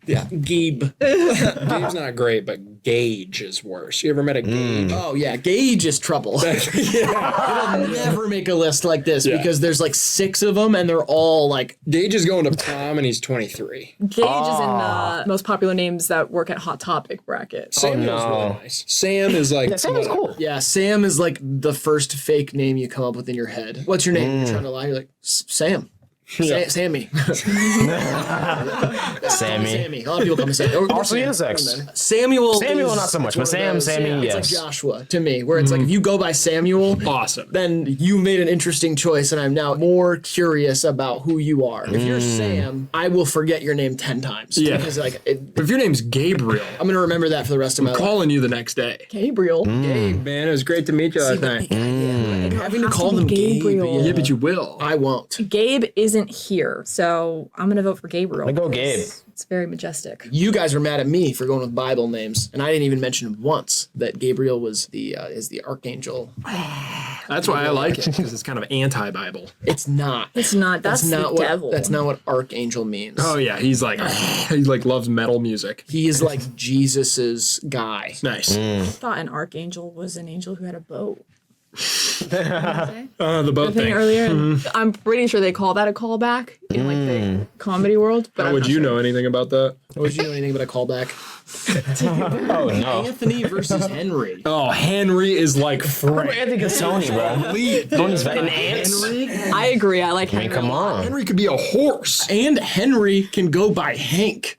Yeah, Gabe. Gabe's not great, but Gage is worse. You ever met a Gage? Oh yeah, Gage is trouble. It'll never make a list like this because there's like 6 of them and they're all like. Gage is going to prom and he's 23. Gage is in the most popular names that work at Hot Topic bracket. Samuel's really nice. Sam is like. Yeah, Sam is cool. Yeah, Sam is like the first fake name you come up with in your head. What's your name? You're trying to lie. You're like Sam. Yeah. Sammy. Sammy. A lot of people call me Sammy. Also unisex. Samuel Not so much, but Sammy, It's yes. like Joshua to me, where it's like if you go by Samuel, Awesome. then you made an interesting choice, and I'm now more curious about who you are. If you're Sam, I will forget your name 10 times. Yeah. Because like But if your name's Gabriel, I'm gonna remember that for the rest of my life. calling you the next day. Gabriel. Gabe, man, it was great to meet you last night. Having to Has call to be them Gabriel. Gabe. Yeah, but you will. I won't. Gabe isn't here, so I'm gonna vote for Gabriel. I go Gabe. It's very majestic. You guys were mad at me for going with Bible names, and I didn't even mention once that Gabriel was is the archangel. That's why I like it, because it's kind of anti-Bible. It's not. It's not. That's not the what. devil. That's not what archangel means. Oh yeah, he's like, he like loves metal music. He is like Jesus's guy. Nice. I thought an archangel was an angel who had a boat. The boat Thing thing. earlier. I'm pretty sure they call that a callback in like the comedy world. But How I'm would not you sure. know anything about that? Would you know anything about a callback? Oh no. Anthony versus Henry. Oh, Henry is like Frank. I think it's Tony, bro. Tony's an ant. I agree. I like I mean, come on. Henry could be a horse. And Henry can go by Hank.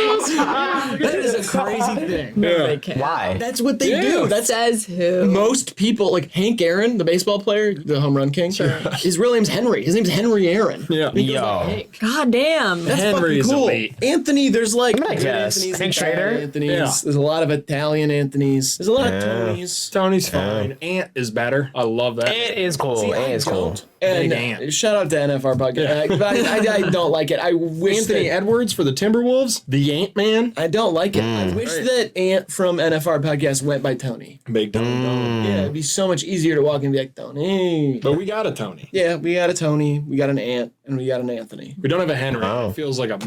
That is a crazy thing. They can. Why? That's what they do. That Says who? most people, like Hank Aaron, the baseball player, the home run king. His real name's Henry. His name's Henry Aaron. Yeah. He goes by Yo. Hank. God damn. That's Henry is fucking cool. elite. Anthony, there's like I guess. Anthony's, Hank Italian Schrader? Anthony's. Yeah. There's a lot of Italian Anthony's. There's a lot of Tonys. Tony's fine. Ant is better. I love that. It is cool. It is cool. And Big Ant. shout out to NFR podcast. I don't like it. I wish Anthony that, Edwards for the Timberwolves, the Ant Man. I don't like it. I wish that Ant from NFR podcast went by Tony. Big Tony. Yeah, it'd be so much easier to walk and be like, Tony. But we got a Tony. Yeah, we got a Tony, we got an Ant, and we got an Anthony. We don't have a Henry. Oh. It feels like a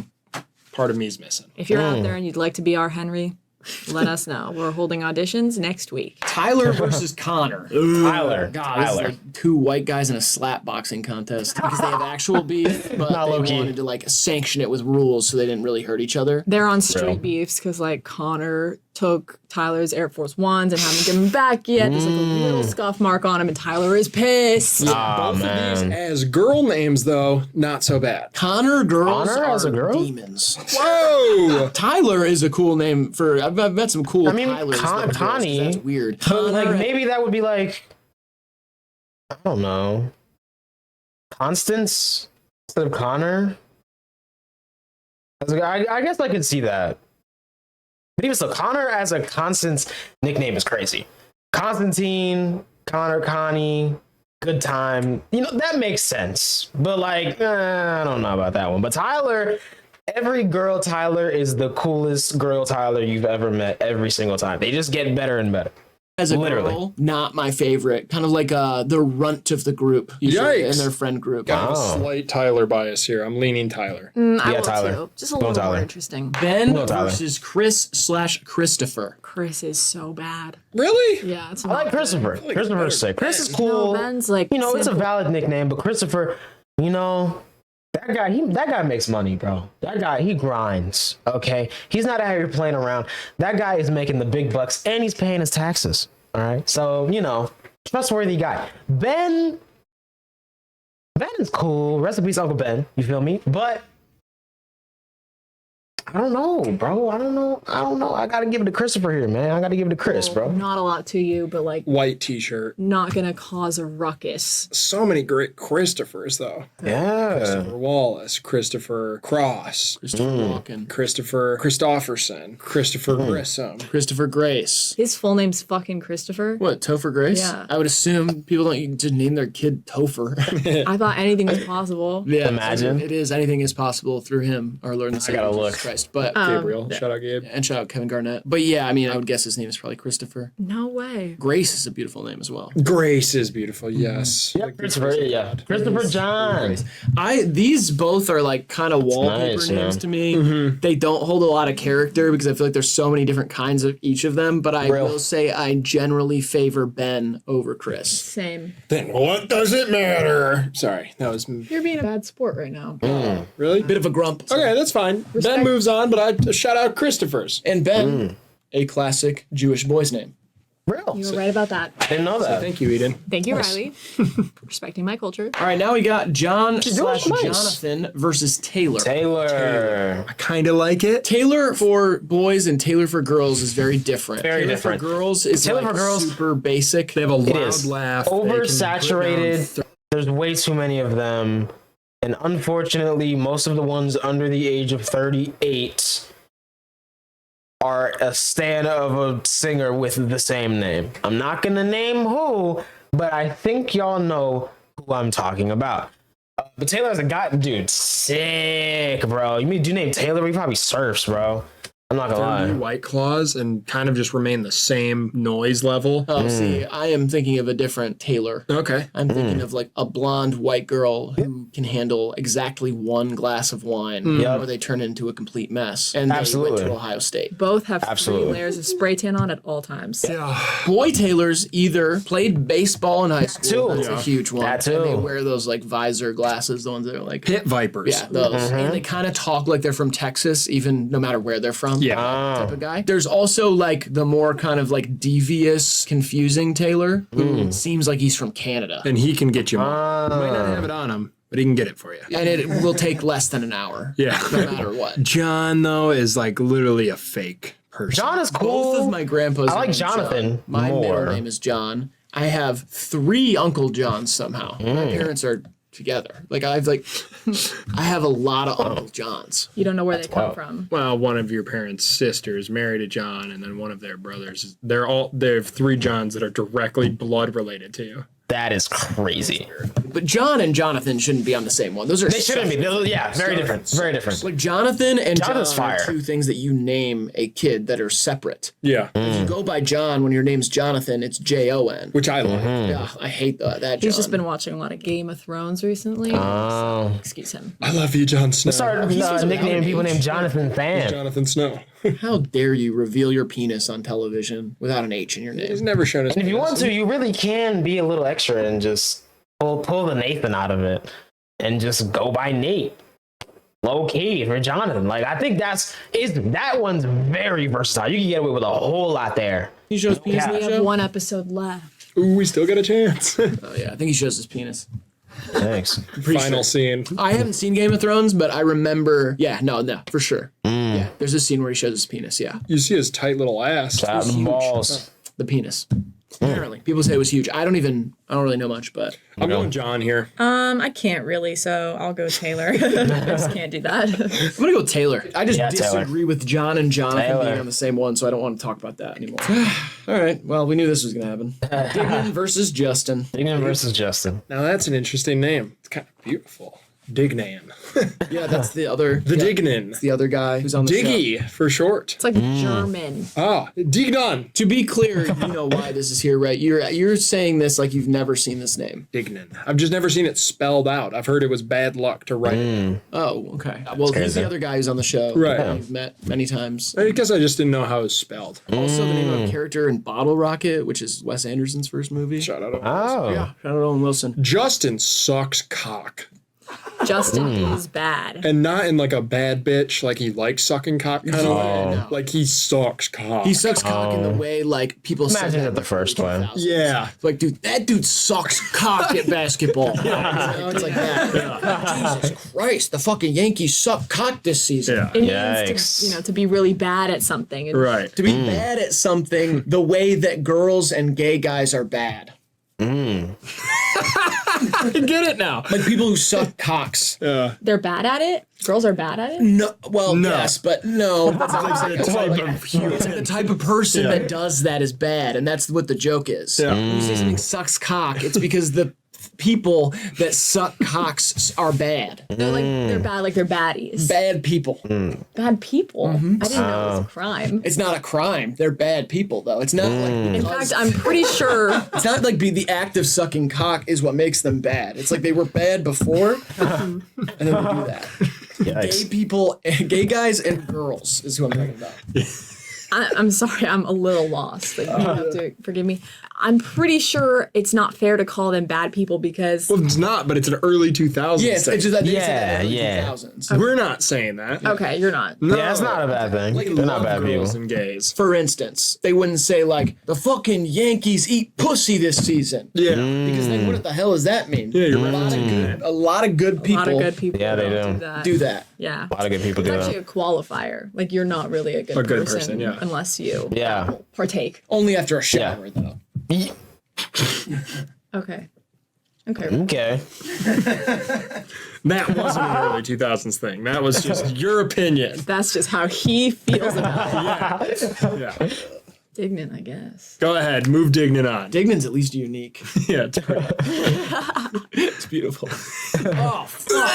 part of me's missing. If you're out there and you'd like to be our Henry, let us know. We're holding auditions next week. Tyler versus Connor. Tyler. God, this is Tyler. like 2 white guys in a slap boxing contest because they have actual beef, but Not they low-key. wanted to like sanction it with rules so they didn't really hurt each other. They're on street Real. beefs because like Connor took Tyler's Air Force Ones and haven't given them back yet. There's like a little scuff mark on him, and Tyler is pissed. Oh, Both man. of these as girl names, though, not so bad. Connor girls Connor are as a girl? demons. Whoa! Tyler is a cool name for. I've met some cool. I mean, Tylers that are girls, 'cause Connie- That's weird. But like Connor- maybe that would be like, I don't know, Constance instead of Connor. I guess I could see that. But even so, Connor as a Constance nickname is crazy. Constantine, Connor, Connie, good time. You know, that makes sense. But like, I don't know about that one. But Tyler, every girl Tyler is the coolest girl Tyler you've ever met every single time. They just get better and better. as a literally. girl, not my favorite. Kind of like the runt of the group, usually Yikes. in their friend group. Got Oh. a slight Tyler bias here. I'm leaning Tyler. I Yeah, will Tyler. too. Just a Go little Tyler. more interesting. Ben Go, Tyler. versus Chris/Christopher. Chris is so bad. Really? Yeah, it's I like Christopher. like Christopher's better sick. Chris is No, cool. Ben's like You know, it's a simple. valid nickname, but Christopher, you know, that guy makes money, bro. That guy, he grinds. Okay, he's not out here playing around. That guy is making the big bucks, and he's paying his taxes. All right, so you know, trustworthy guy. Ben is cool. Rest in peace, Uncle Ben. You feel me? But I don't know, bro. I don't know. I gotta give it to Christopher here, man. I gotta give it to Chris, bro. Not a lot to you, but like White t-shirt. not gonna cause a ruckus. So many great Christophers, though. Yeah. Christopher Wallace, Christopher Cross, Christopher Walken. Christopher Christopherson, Christopher Grissom. Christopher Grace. His full name's fucking Christopher. What, Topher Grace? Yeah. I would assume people don't just name their kid Topher. I thought anything was possible. Yeah, Imagine. it is. Anything is possible through him, our Lord and Savior gotta Jesus look. Christ. Christ, but Gabriel. Shout out Gabe. and shout out Kevin Garnett. But yeah, I mean, I would guess his name is probably Christopher. No way. Grace is a beautiful name as well. Grace is beautiful. Yes. Yeah, Christopher. Yeah, Christopher John. These both are like kind of wallpaper nice, names man. to me. They don't hold a lot of character because I feel like there's so many different kinds of each of them. But I will say I generally favor Ben over Chris. Same. Then what does it matter? Sorry, that was You're being a bad sport right now. really Bit of a grump. okay. That's fine. Ben moves on, but I shout out Christopher's. And Ben, a classic Jewish boy's name. Real. You were right about that. Didn't know that. Thank you, Eden. Thank you, Riley, for respecting my culture. All right, now we got John / nice. Jonathan versus Taylor. Taylor. I kind of like it. Taylor for boys and Taylor for girls is very different. Very Taylor different. for girls is Taylor like for girls- super basic. They have a loud is. laugh. They can put down Oversaturated. There's way too many of them. And unfortunately, most of the ones under the age of 38 are a stan of a singer with the same name. I'm not gonna name who, but I think y'all know who I'm talking about. But Taylor's a guy, dude, sick, bro. You name Taylor, he probably surfs, bro. I'm not gonna lie. White Claws and kind of just remain the same noise level. Oh, see, I am thinking of a different Taylor. Okay. I'm thinking of like a blonde white girl who can handle exactly one glass of wine, Yep. or they turn into a complete mess. And Absolutely. they went to Ohio State. Both have Absolutely. 3 layers of spray tan on at all times. Boy Taylors either played baseball in high school. too. That's a huge one. That And they too. wear those like visor glasses, the ones that are like Pit Vipers. yeah, those. And they kind of talk like they're from Texas, even no matter where they're from. Yeah. Type of guy. There's also like the more kind of like devious, confusing Taylor, who seems like he's from Canada. And he can get you more. He might not have it on him, but he can get it for you. And it will take less than an hour. Yeah. No matter what. John, though, is like literally a fake person. John is cool. Both of my grandpas. I like named Jonathan John. My more. middle name is John. I have 3 Uncle Johns somehow. My parents are together. Like I have a lot of Uncle Johns. You don't know where they come from. Well, one of your parents' sisters married a John, and then one of their brothers. They have 3 Johns that are directly blood related to you. That is crazy. But John and Jonathan shouldn't be on the same one. Those are They shouldn't be. Yeah, very different. Very different. Like Jonathan and Jonathan's John are fire. 2 things that you name a kid that are separate. Yeah. If you go by John when your name's Jonathan, it's Jon. Which I like. Yeah, I hate that. John. He's just been watching a lot of Game of Thrones recently. Oh. Excuse him. I love you, Jon Snow. Started nicknaming people named Jonathan Fan. Jonathan Snow. How dare you reveal your penis on television without an H in your He's name? never shown his And if you penis. want to, you really can be a little extra and just pull the Nathan out of it and just go by Nate. Low key for Jonathan. Like I think that one's very versatile. You can get away with a whole lot there. He shows penis in We the have show? 1 episode left. Ooh, we still got a chance. Oh yeah, I think he shows his penis. Thanks. Final scene. I haven't seen Game of Thrones, but I remember. Yeah, no, for sure. Yeah, there's a scene where he shows his penis. Yeah, You see his tight little ass. Balls. the penis. Apparently, people say it was huge. I don't really know much, but I'm going John here. I can't really, so I'll go Taylor. I just can't do that. I'm gonna go Taylor. I just Yeah, Taylor. disagree with John and Jonathan Taylor. being on the same one, so I don't want to talk about that anymore. All right, well, we knew this was gonna happen. Dignan versus Justin. Dignan versus Justin. Now that's an interesting name. It's kind of beautiful. Dignan. Yeah, that's the other. The Dignan. The other guy who's on the show. Diggy for short. It's like German. Ah, Dignan. To be clear, you know why this is here, right? You're saying this like you've never seen this name. Dignan. I've just never seen it spelled out. I've heard it was bad luck to write it. Oh, okay. Well, he's crazy. the other guy who's on the show. Right. That We've met many times. I guess I just didn't know how it was spelled. Also, the name of a character in Bottle Rocket, which is Wes Anderson's first movie. Shout out. Oh. Yeah, shout out Owen Wilson. Justin sucks cock. Justin is bad. And not in like a bad bitch, like he likes sucking cock kind of way. no. Like he sucks cock. He sucks cock in the way like people say. Imagine it the first one. Yeah. Like, dude, that dude sucks cock at basketball. You know, it's like that. Jesus Christ, the fucking Yankees suck cock this season. Yeah. It means Yikes. to be really bad at something. And Right. To be bad at something the way that girls and gay guys are bad. I get it now. Like people who suck cocks. They're bad at it. Girls are bad at it. No, well, yes, but no. That's not It's like it's like the type of person that does that is bad, and that's what the joke is. Yeah. When you say something sucks cock, it's because the people that suck cocks are bad. They're bad, like they're baddies. Bad people. Bad people. I didn't know it was a crime. It's not a crime. They're bad people, though. It's not like In fact, I'm pretty sure. it's not like the act of sucking cock is what makes them bad. It's like they were bad before, and then they do that. Yikes. Gay people, gay guys and girls is who I'm talking about. I'm sorry, I'm a little lost. Like, you have to forgive me. I'm pretty sure it's not fair to call them bad people because. Well, it's not, but it's an early 2000s Yeah, it's just that they said that in the Yeah. 2000s. We're not saying that. Okay, you're not. No. Yeah, it's not a bad thing. We They're not love bad girls people. and gays. For instance, they wouldn't say like the fucking Yankees eat pussy this season. Yeah. Because then what the hell does that mean? Yeah, you're a lot of good A people lot of good people. Yeah, they do. do that. Yeah. A lot of good people It's do actually that. a qualifier. Like, you're not really a good, person, yeah. unless you Yeah. partake. Only after a shower, though. Okay. Okay. Okay. That wasn't an early 2000s thing. That was just your opinion. That's just how he feels about it. Yeah. Indignant, I guess. Go ahead, move Dignan on. Dignan's at least unique. Yeah, it's great. It's beautiful. Oh, fuck.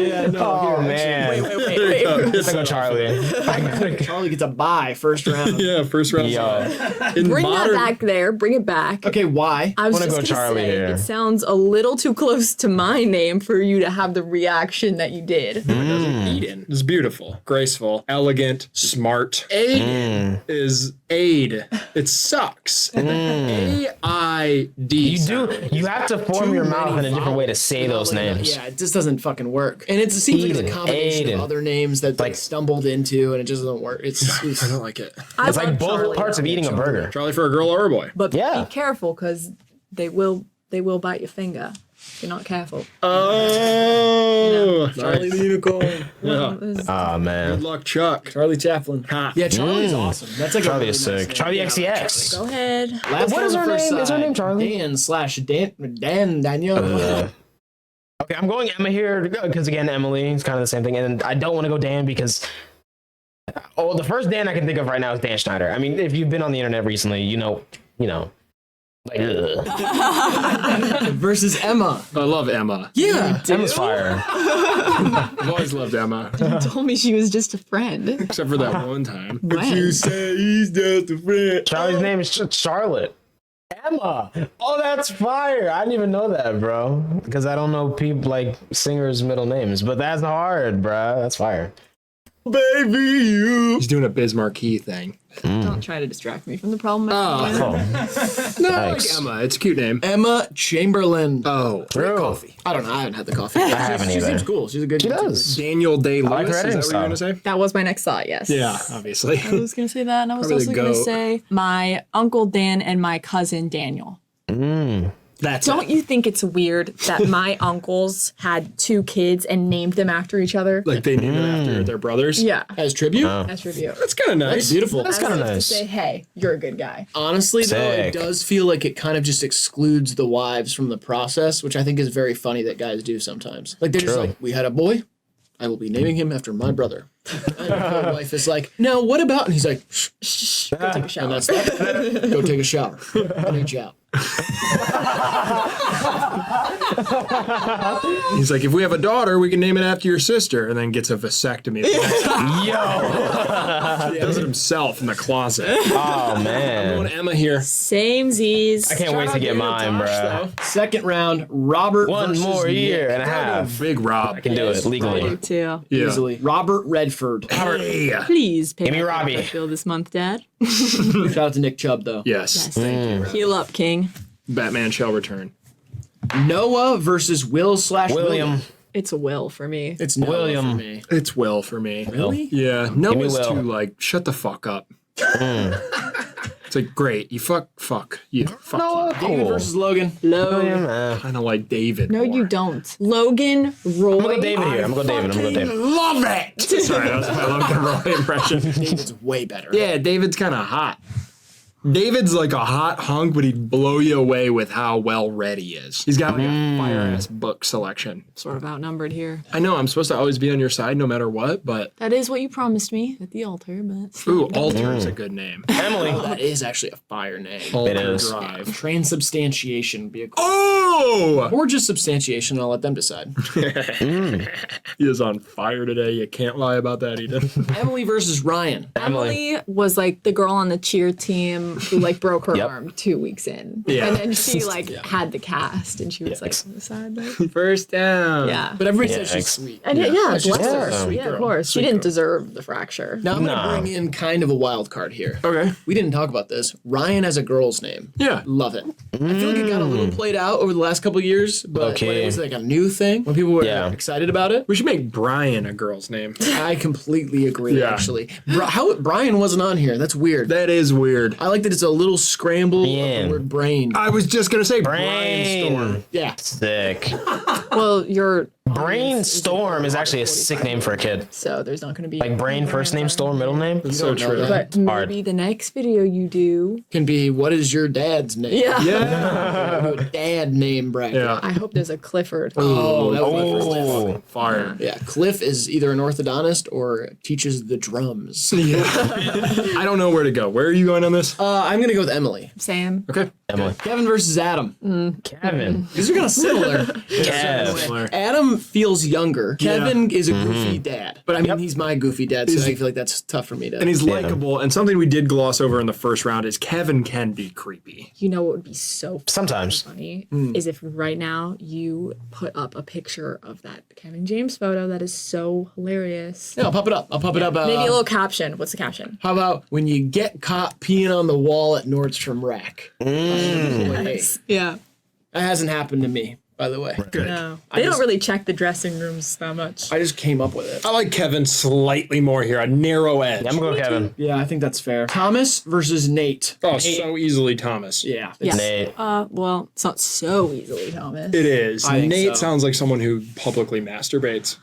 Yeah, no. Oh, man. Wait. Let's go, Charlie. Charlie gets a bye first round. Yeah, first round. Yo. In Bring modern, that back there. Bring it back. Okay, why? I was wanna just go gonna Charlie say, here. it sounds a little too close to my name for you to have the reaction that you did. Eden is beautiful, graceful, elegant, smart. Aiden is aid. It sucks. And then A-I-D. You have to form your mouth in a different way to say those names. Yeah, it just doesn't fucking work. And it seems like it's a Aiden, combination Aiden. of other names that like stumbled into, and it just doesn't work. It's I don't like it. I It's like love both Charlie, parts though. of eating a burger. Charlie for a girl or a boy? But Yeah. be careful because they will bite your finger if you're not careful. Oh, Charlie the Unicorn. Yeah. Oh, Good man. luck, Chuck. Charlie Chaplin. Ha. Yeah, Charlie's awesome. That's like Charlie a really is nice sick. name. Charlie XCX. Go ahead. Last What is one her on the first name? Is her side, name Charlie? Dan Daniel. Okay, I'm going Emma here because, again, Emily is kind of the same thing. And I don't want to go Dan because. Oh, the first Dan I can think of right now is Dan Schneider. I mean, if you've been on the internet recently, you know. Like, Versus Emma. I love Emma. Yeah. Emma's fire. I've always loved Emma, You told me she was just a friend. except for that one time. When? You say he's just a friend. Charlie's name is Charlotte. Emma. Oh, that's fire. I didn't even know that, bro. Because I don't know people like singers' middle names, but that's hard, bro. That's fire. Baby, you. He's doing a Biz Marquee thing. Don't try to distract me from the problem. Oh, No, I like Thanks. Emma. It's a cute name. Emma Chamberlain. Oh, true. I don't know. I haven't had the coffee. I haven't She either. seems cool. She's a good. She YouTuber. does. Daniel Day like Lewis. her Is that editing what you're gonna say? That was my next thought, yes. Yeah, obviously. I was going to say that, and I was Probably also the going to goat. say my Uncle Dan and my cousin Daniel. That's Don't you think it's weird that my uncles had 2 kids and named them after each other? like they named it after their brothers. Yeah, As tribute. that's review. That's kind of nice. Beautiful. That's kind of To nice. say, hey, you're a good guy. Honestly, though, it Sick. does feel like it kind of just excludes the wives from the process, which I think is very funny that guys do sometimes. Like they're just True. like, we had a boy, I will be naming him after my brother. And the wife is like, no, what about? And he's like, shh, Shh, go take a and shower. that's that. Go take a shower. I need you out. He's like, if we have a daughter, we can name it after your sister, and then gets a vasectomy. Yo. Does it himself in the closet. Oh, Going man. Emma here. Same Z's. I can't wait to get mine, bro. Second round, Robert. One versus more year Nick. and a half. Big Rob. I can do it I legally. do too. Yeah. Easily. Robert Redford. Hey. Please pay Give me my Robbie. credit bill this month, Dad. Shout out to Nick Chubb, though. Yes. Heal up, King. Batman shall return. Noah versus Will/William. William. It's a will for me. It's Noah William. for me. It's Will for me. Really? Yeah. Noah's Will. too like, shut the fuck up. It's like, great. You fuck you. Fuck Noah, you. David cool. versus Logan. William, Kind of like David. No, more. you don't. Logan, Roy. I'm gonna go David here. I'm gonna go David. Love it. Sorry, that was my Logan Roy impression. David's way better. Yeah, David's kind of hot. David's like a hot hunk, but he'd blow you away with how well read he is. He's got like a fire-ass book selection. Sort of outnumbered here. I know I'm supposed to always be on your side no matter what, but... That is what you promised me at the altar, but... Ooh, Alter is a good name. Emily. Oh, that is actually a fire name. Alter is. Drive. Transubstantiation would be a cool. Oh! Or just substantiation, I'll let them decide. He is on fire today. You can't lie about that, Eden. Emily versus Ryan. Emily was like the girl on the cheer team who like broke her arm 2 weeks in. Yeah. And then she like had the cast and she was like on the side. Like, First down. yeah. But everybody says she's sweet. And yeah, She's bless just her. a sweet Yeah, girl. of course. She didn't deserve the fracture. Now I'm Nah. gonna bring in kind of a wild card here. Okay. We didn't talk about this. Ryan as a girl's name. Yeah. Love it. I feel like it got a little played out over the last couple of years, but Okay. when it was like a new thing when people were excited about it. We should make Brian a girl's name. I completely agree, Yeah. actually. How Brian wasn't on here. That's weird. That is weird. I like that it's a little scramble of Ian. the word brain. I was just gonna say Brian Storm. Brain. Yeah. Sick. Well, your Brainstorm is actually a sick name for a kid. so there's not going to be Like brain, first name, storm, middle name. So don't know true. that. But Hard. maybe the next video you do. Can be, what is your dad's name? Yeah. Yeah. Do a dad name bracket. Yeah. I hope there's a Clifford. Oh, that was my first thought. Oh, Fire. Yeah, Cliff is either an orthodontist or teaches the drums. I don't know where to go. Where are you going on this? I'm gonna go with Emily. Sam. Okay. Emily. Kevin versus Adam. Kevin. These are kind of similar. Kev. Adam feels younger. Kevin is a goofy dad, but I mean he's my goofy dad, so I feel like that's tough for me to. And he's likable. And something we did gloss over in the first round is Kevin can be creepy. You know what would be so Sometimes. funny is if right now you put up a picture of that Kevin James photo. That is so hilarious. Yeah, I'll pop it up. Maybe a little caption. What's the caption? How about when you get caught peeing on the wall at Nordstrom Rack? Yeah. That hasn't happened to me, by the way. Good. No. They don't really check the dressing rooms that much. I just came up with it. I like Kevin slightly more here, a narrow edge. I'm gonna go Kevin. Yeah, I think that's fair. Thomas versus Nate. Oh, so easily Thomas. Yeah. Yes. Nate. Well, it's not so easily, Thomas. It is. I think Nate so. sounds like someone who publicly masturbates.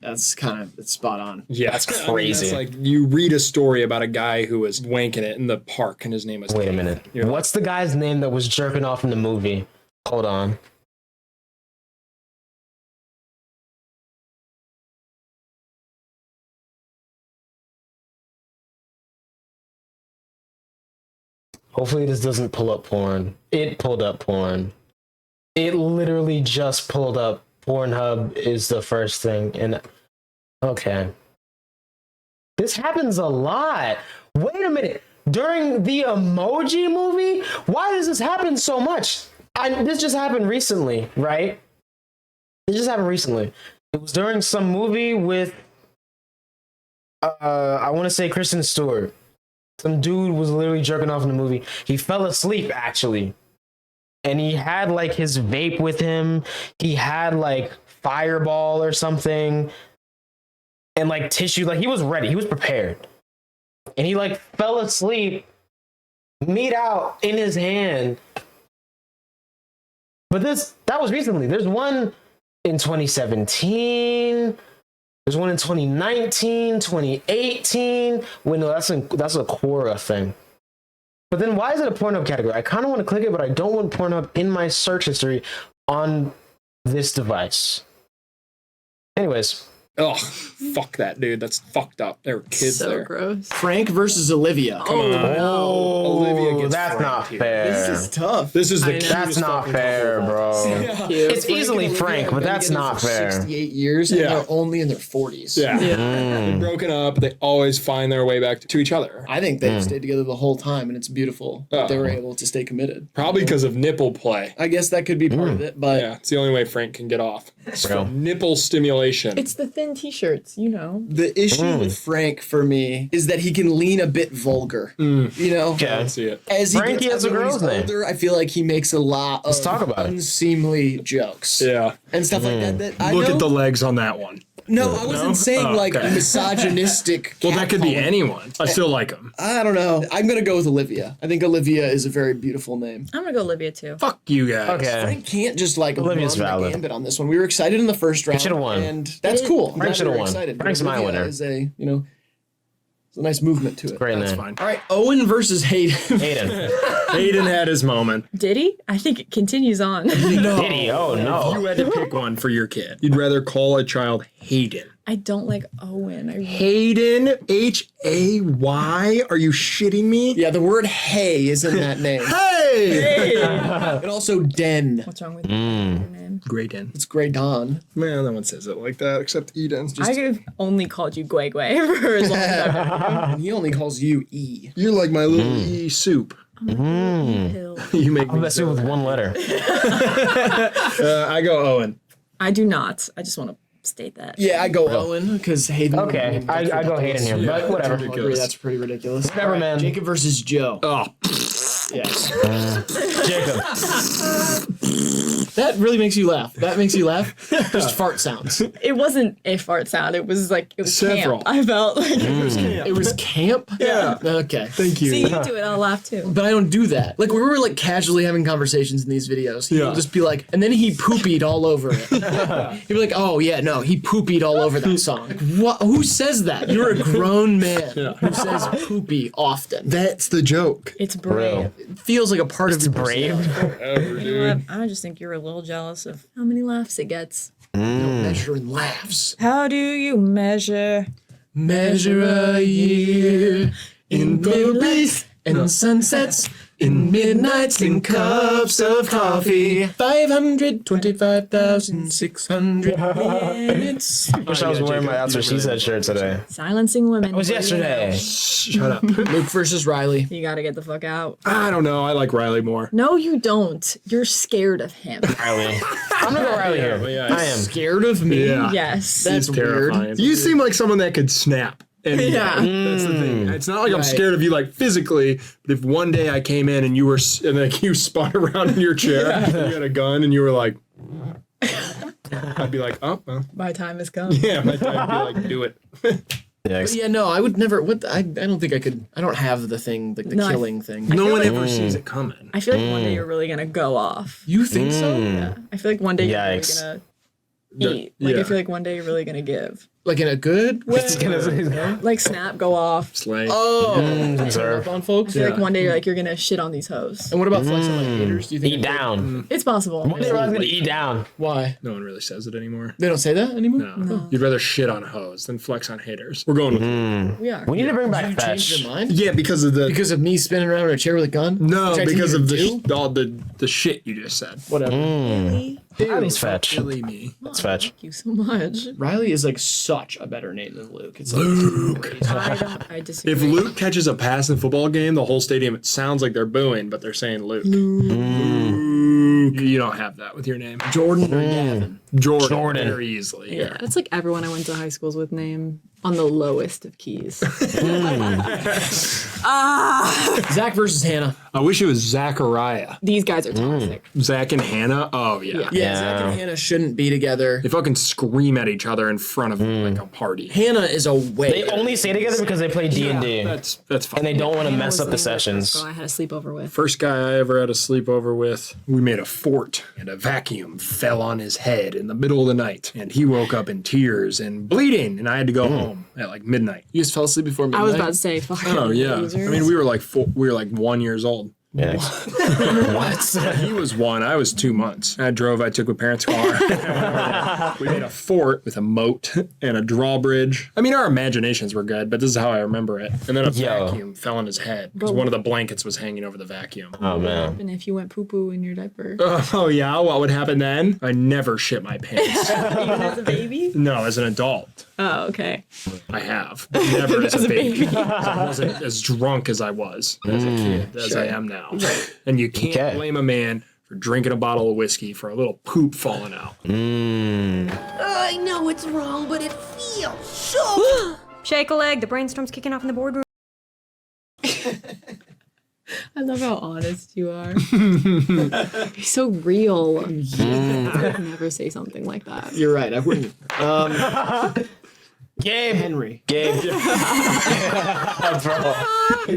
That's kind of it's spot on. Yeah, That's crazy. It's like you read a story about a guy who was wanking it in the park, and his name was. Wait a Keith. minute. You're like, What's the guy's name that was jerking off in the movie? Hold on. Hopefully this doesn't pull up porn. It pulled up porn. It literally just pulled up Pornhub is the first thing. And okay. This happens a lot. Wait a minute. During the Emoji movie? Why does this happen so much? This just happened recently, right? It just happened recently. It was during some movie with, I want to say Kristen Stewart. Some dude was literally jerking off in the movie. He fell asleep, actually. And he had, like, his vape with him. He had, like, Fireball or something. And, like, tissue. Like, he was ready. He was prepared. And he, like, fell asleep. Meat out in his hand. But that was recently. There's one in 2017. There's one in 2019, 2018. Wait, no, that's a Quora thing. But then why is it a Pornhub category? I kind of want to click it, but I don't want Pornhub in my search history on this device. Anyways. oh, fuck that dude. That's fucked up. There were kids so there. gross. Frank versus Olivia. Come on. Oh, Olivia gets that's Frank not here. fair. This is tough. This is the I know. cutest That's not fucking fair, couple. bro. It's Frank easily and Olivia Frank, have but been that's together not for fair. 68 years, and Yeah. they're only in their 40s. Yeah. Yeah. They've broken up. They always find their way back to each other. I think they've stayed together the whole time, and it's beautiful that they were able to stay committed. Probably because of nipple play. I guess that could be part of it, but Yeah, it's the only way Frank can get off. It's Bro. from nipple stimulation. It's the thin t-shirts, you know. the issue with Frank for me is that he can lean a bit vulgar. You know? I Okay. don't see it. As he Frankie gets has a when he's girl's name. older, I feel like he makes a lot of talk about it. unseemly jokes Yeah. and stuff like that. That I Look know, at the legs on that one. No, I wasn't saying Oh, like okay. misogynistic. Well, that could be catcalling. anyone. I still like him. I don't know. I'm gonna go with Olivia. I think Olivia is a very beautiful name. I'm gonna go Olivia too. Fuck you guys. Okay. Frank can't just like Olivia's run the valid. gambit on this one. We were excited in the first round. should've won. And that's cool. I'm Frank glad should've we were won. excited. Frank's my Olivia winner. Is a There's a nice movement to it. Great That's name. fine. All right, Owen versus Hayden. Hayden. Hayden had his moment. Did he? I think it continues on. No. Did he? Oh, no. If you had to pick one for your kid, you'd rather call a child Hayden. I don't like Owen. Hayden, Hay? Are you shitting me? Yeah, the word hay is in that name. Hey! And also Den. What's wrong with your name? Graydon. It's Grey Dawn. Man, no one says it like that except Eden. I have only called you Gui Gui for as long as I've known And he only calls you E. You're like my little E soup. you. Hill. You make I'm me messing with one letter. I go Owen. I do not. I just want to state that. Yeah, I go Owen because Hayden. Okay, I go Hayden here, but whatever. I agree, that's pretty ridiculous. Whatever, All man. Jacob versus Joe. Oh, Yes. Jacob. That really makes you laugh. That makes you laugh? Just fart sounds. It wasn't a fart sound. It was like it was Several. camp. I felt like It was camp? Yeah. Okay. thank you. see you do it. I'll laugh too. But I don't do that. Like, we were like casually having conversations in these videos. He'll Yeah. just be like, and then he poopied all over it. He'd be like, oh yeah, no, he poopied all over that song. Like, what? Who says that? You're a grown man who says poopy often. That's the joke. It's brave. It feels like a part of your Brave. personality. You know what? I just think you're a little jealous of how many laughs it gets. Measure in laughs. How do you measure? Measure a year in moonlight and sunsets, in midnights and cups of coffee. 525,600 minutes. Wish I was wearing my That's What She Said shirt today. Silencing women. It was yesterday. Shut up. Luke versus Riley. You gotta get the fuck out. I don't know. I like Riley more. No, you don't. You're scared of him. Riley. I'm gonna go Riley here. Yeah, I am. Scared of me? Yeah. Yes. That's weird. Terrifying. You seem like someone that could snap. Any Yeah. day. That's the thing. It's not like I'm Right. scared of you like physically, but if one day I came in and you were and like you spun around in your chair, and you had a gun and you were like, I'd be like, oh, well, My time has come. yeah, my time would be like, do it. Yeah, Yeah, no, I would never. What? I don't think I could. I don't have the thing, like the No, killing thing. No feel one like- ever sees it coming. I feel like one day you're really gonna go off. You think so? Yeah. I feel like one day you're really Yikes. gonna eat. Like I feel like one day you're really gonna give. Like in a good way? Like snap, go off. Slay. Oh, deserve. up on folks. I feel like one day you're gonna shit on these hoes. And what about flexing on haters? Do you think? Eat down. It's possible. One day Riley's gonna eat down. Why? No one really says it anymore. They don't say that anymore. No. You'd rather shit on hoes than flex on haters. We're going with We are. We need to bring back You changed fetch. your mind yeah, because of the because of me spinning around in a chair with a gun? no, Which I because didn't of the do? all the shit you just said. Whatever. Riley's fetch. Really me. That's fetch. Thank you so much. Riley is like such a better name than Luke. It's Luke. I disagree. If Luke catches a pass in a football game, the whole stadium it sounds like they're booing, but they're saying Luke. Luke. You don't have that with your name. Jordan or Gavin. Jordan. Very easily. Yeah. That's like everyone I went to high schools with name on the lowest of keys. Zach versus Hannah. I wish it was Zachariah. These guys are toxic. Zach and Hannah. Oh yeah. Yeah, Zach and Hannah shouldn't be together. They fucking scream at each other in front of like a party. Hannah is a way. They only stay together because they play D&D. That's fine. And they don't want to mess up the Was the sessions. girl I had a sleepover with. First guy I ever had a sleepover with, we made a fort and a vacuum fell on his head in the middle of the night. And he woke up in tears and bleeding and I had to go home at like midnight. You just fell asleep before midnight. I was about to say, fucking Oh yeah. losers. I mean, we were like 1 year old. Yeah. What? He was 1, I was 2 months. I took my parents' car. We made a fort with a moat and a drawbridge. I mean, our imaginations were good, but this is how I remember it. And then a vacuum fell on his head because one of the blankets was hanging over the vacuum. Oh man. And if you went poo poo in your diaper, Oh yeah, what would happen then? I never shit my pants. even as a baby? No, as an adult. Oh, okay. I have, but never as a baby. I wasn't as drunk as I was as a kid as I am now. And you can't Okay. blame a man for drinking a bottle of whiskey for a little poop falling out. I know it's wrong, but it feels so. Shake a leg, the brainstorm's kicking off in the boardroom. I love how honest you are. You're so real. I would never say something like that. You're right. I wouldn't. Gabe. Henry. Gabe. Bro,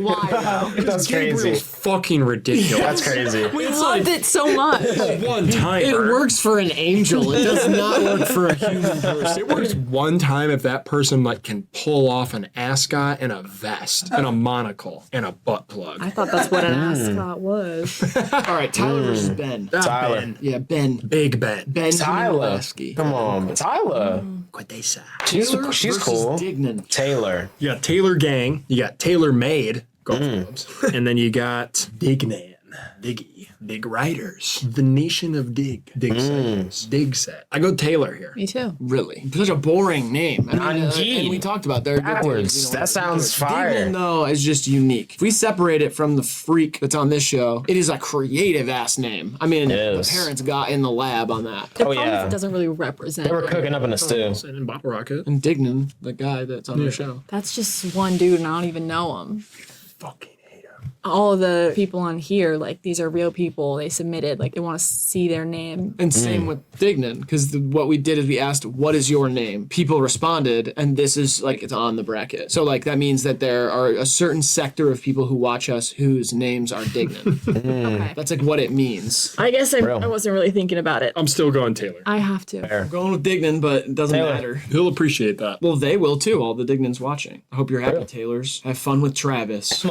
Why? that's crazy. Gabriel's fucking ridiculous. That's crazy. We loved it so much. One time. It works for an angel. It does not work for a human person. It works one time if that person like can pull off an ascot and a vest and a monocle and a butt plug. I thought that's what an ascot was. All right, Tyler versus Ben. Tyler. Ben. Yeah, Ben. Big Ben. Ben Tyler. Lasky. Come on, Tyler. Quadesa. She's versus cool. Dignan. Taylor. You got Taylor Gang. You got Taylor Made. Golf clubs. And then you got Dignan. Diggy. Dig Riders. The Nation of Dig. Dig Segments. Dig Set. I go Taylor here. Me too. Really? Such a boring name. I mean, Undeed. and we talked about there. Backwards. That sounds fire. Dignan, though, is just unique. If we separate it from the freak that's on this show, it is a creative ass name. I mean, It the is. parents got in the lab on that. The Oh, problem is yeah. it doesn't really represent. They were cooking up in a stew. And in Bottle Rocket. And Dignan, the guy that's on the show. That's just one dude, and I don't even know him. Fucking hate him. All of the people on here, like, these are real people. They submitted, like, they want to see their name. And same with Dignan, because what we did is we asked, what is your name? People responded, and this is, like, it's on the bracket. So, like, that means that there are a certain sector of people who watch us whose names are Dignan. Okay. That's, like, what it means. I guess I Real. wasn't really thinking about it. I'm still going Taylor. I have to. I'm going with Dignan, but it doesn't Taylor. matter. He'll appreciate that. Well, they will, too, all the Dignans watching. I hope you're happy, Taylors. Have fun with Travis.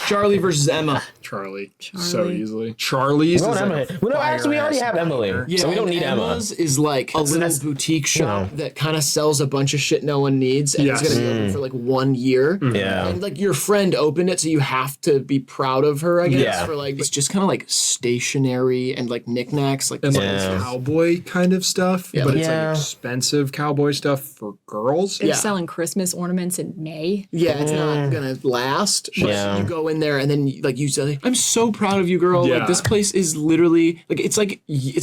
Charlie versus Emma. Charlie. So easily. Charlie's We is don't like have Emily. Actually, we already have Emily, so we don't and need Emma. Emma's is like a little that's- boutique shop know. that kind of sells a bunch of shit no one needs, and it's Yes. gonna be open for like 1 year. Yeah. And like your friend opened it, so you have to be proud of her, I guess. Yeah. For like it's just kind of like stationery and like knickknacks, like and like Yeah. cowboy kind of stuff, Yeah. but it's Yeah. like expensive cowboy stuff for girls. They're Yeah. selling Christmas ornaments in May. yeah, it's not gonna last. But Yeah. you go in there and then like you say, "I'm so proud of you, girl. Yeah. Like this place is literally like it's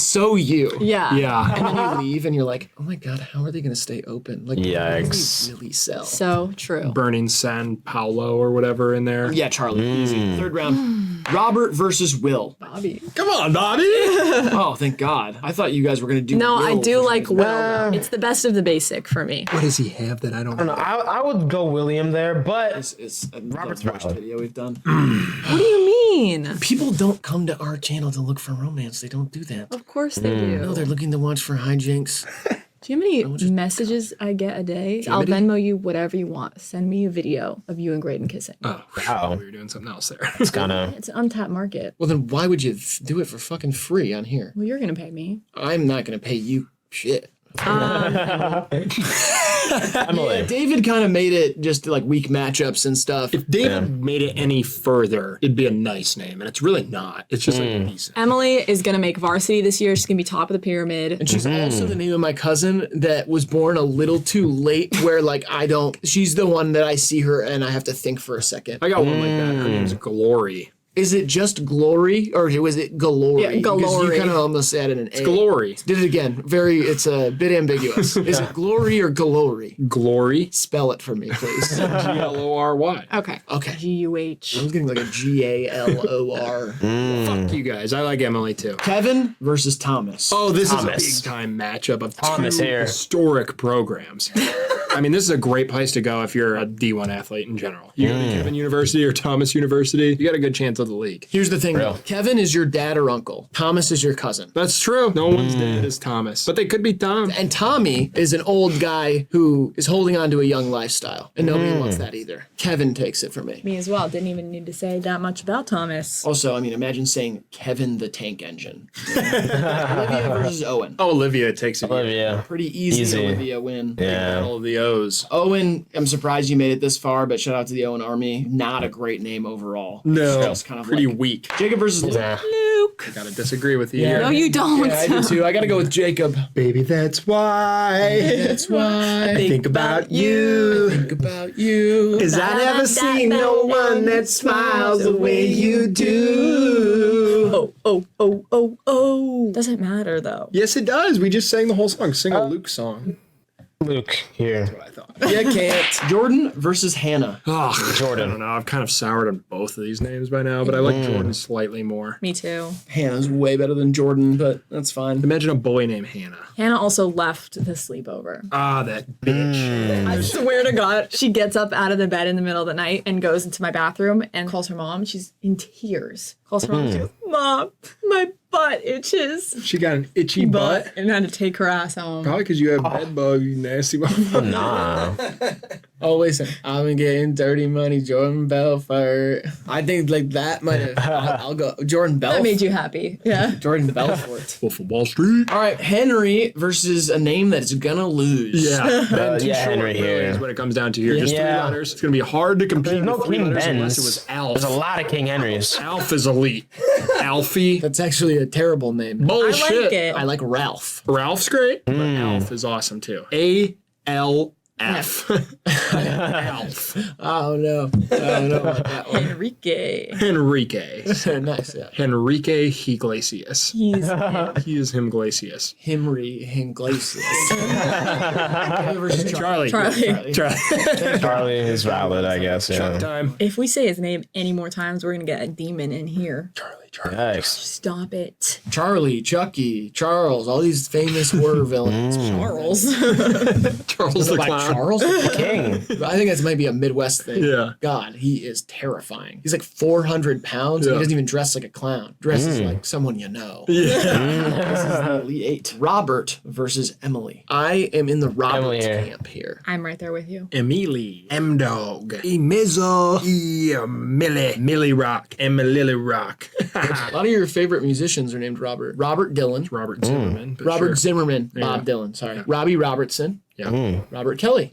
so you." Yeah. Yeah. And then you leave and you're like, "Oh my god, how are they gonna stay open? Like, what do Yikes. they really sell?" So true. Burning San Paulo or whatever in there. Yeah, Charlie. Easy. Third round. Robert versus Will. Bobby. Come on, Bobby. Oh, thank God. I thought you guys were going to do No, Will I do versus like Will. though. It's the best of the basic for me. What does he have that I don't know? I would go William there, but It's Robert's the worst valid. video we've done. What do you mean? People don't come to our channel to look for romance. They don't do that. Of course they do. No, they're looking to watch for hijinks. Do you know how many messages I get a day? I'll Venmo you whatever you want. Send me a video of you and Graydon kissing. Oh, Wow. we were doing something else there. it's kind of It's an untapped market. Well, then why would you do it for fucking free on here? Well, you're gonna pay me. I'm not going to pay you shit. Emily. David kind of made it just like weak matchups and stuff. If David made it any further, it'd be a nice name, and it's really not. It's just like decent. Emily is gonna make varsity this year. She's gonna be top of the pyramid. And she's also the name of my cousin that was born a little too late, where like she's the one that I see her and I have to think for a second. I got one like that. Her name's Glory. Is it just Glory or was it Glory? Yeah, Because Glory. you kind of almost added an A. Glory. Did it again. It's a bit ambiguous. Is it Glory or Glory? Glory. Spell it for me, please. Glory. Okay. Okay. GUH. I was getting like a GALOR. Fuck you guys. I like Emily too. Kevin versus Thomas. Oh, this Thomas. is a big time matchup of Thomas two here. historic programs. I mean, this is a great place to go if you're a D1 athlete in general. You go to Kevin University or Thomas University, you got a good chance of the league. Here's the thing, Real. though. Kevin is your dad or uncle. Thomas is your cousin. That's true. No one's dad is Thomas, but they could be Tom. And Tommy is an old guy who is holding on to a young lifestyle. And nobody wants that either. Kevin takes it from me. Me as well. Didn't even need to say that much about Thomas. Also, I mean, imagine saying Kevin the Tank Engine. Olivia versus Owen. Oh, Olivia takes it. Olivia. Pretty easy, Easy. Olivia win. Yeah. All of the O's. Owen, I'm surprised you made it this far, but shout out to the Owen Army. Not a great name overall. No, Just kind of pretty like weak. Jacob versus Luke. Nah. Luke. Gotta disagree with you. Yeah. here. No, you don't. Yeah, I do too. I gotta go with Jacob. Baby, that's why. That's why I Think about you. think about you. Cause I never seen no one that smiles the way you do. Oh. Doesn't matter though. Yes, it does. We just sang the whole song. Sing a Luke song. Luke here. I thought. You can't. Jordan versus Hannah. Oh, Jordan. I don't know. I've kind of soured on both of these names by now, but I like Jordan slightly more. Me too. Hannah's way better than Jordan, but that's fine. Imagine a boy named Hannah. Hannah also left the sleepover. Ah, that bitch. I swear to God, she gets up out of the bed in the middle of the night and goes into my bathroom and calls her mom. She's in tears. Calls her mom. She goes, Mom, my butt itches. She got an itchy butt. And had to take her ass home. Probably because you have bed bug, you nasty motherfucker. Nah. Oh, listen, I'm getting dirty money, Jordan Belfort. I think like that might have. I'll go Jordan Belfort. That made you happy. Yeah. Jordan Belfort. Wolf of Wall Street. All right, Henry versus a name that's gonna lose. Yeah, Ben too yeah, short, Henry really, here. is what it comes down to here. Just 3 Yeah. letters. It's gonna be hard to compete There's no with 3 King letters Bens. unless it was Alf. There's a lot of King Henrys. Alf is elite. Alfie. That's actually a terrible name. Bullshit. I like it. I like Ralph. Ralph's great, but Alf is awesome too. ALF. Alf. Oh no. I don't know about that one. Enrique. Enrique. Nice, yeah. Enrique Iglesias. He's He is him Glacius. Henry Iglesias. Okay, versus Charlie. Charlie. Charlie is valid, I guess. Yeah. Time. If we say his name any more times, we're gonna get a demon in here. Charlie. Yikes. Stop it. Charlie, Chucky, Charles, all these famous horror villains. Charles. Charles the Like Clown. Charles? King. I think that might be a Midwest thing. Yeah. God, he is terrifying. He's like 400 pounds. And Yeah. he doesn't even dress like a clown. Dresses like someone you know. Yeah. This is the Elite Eight. Robert versus Emily. I am in the Robert Emily here. camp here. I'm right there with you. Emily. M-Dog. Emizo. Millie. Millie Rock. Emily Rock. A lot of your favorite musicians are named Robert. Robert Dylan. Robert Zimmerman. but Robert sure. Zimmerman. Bob Dylan, sorry. Robbie Robertson. Yeah. Robert Kelly.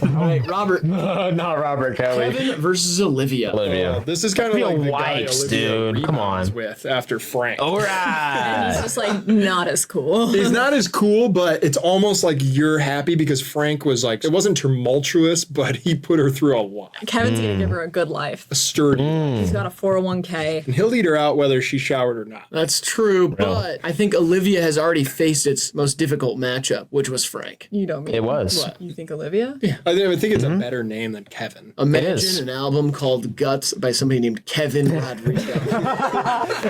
All right, Robert. Not Robert Kelly. Kevin versus Olivia. Olivia. This is kind of Olivia like the White, guy Olivia dude. Come rebounds on. with after Frank. All He's right. just like not as cool. He's not as cool, but it's almost like you're happy because Frank was like, it wasn't tumultuous, but he put her through a lot. Kevin's gonna give her a good life. Sturdy. He's got a 401k. And he'll lead her out whether she showered or not. That's true, but I think Olivia has already faced its most difficult matchup, which was Frank. You don't mean It was. What? You think Olivia? I think it's a better name than Kevin. Imagine is. an album called Guts by somebody named Kevin Rodriguez.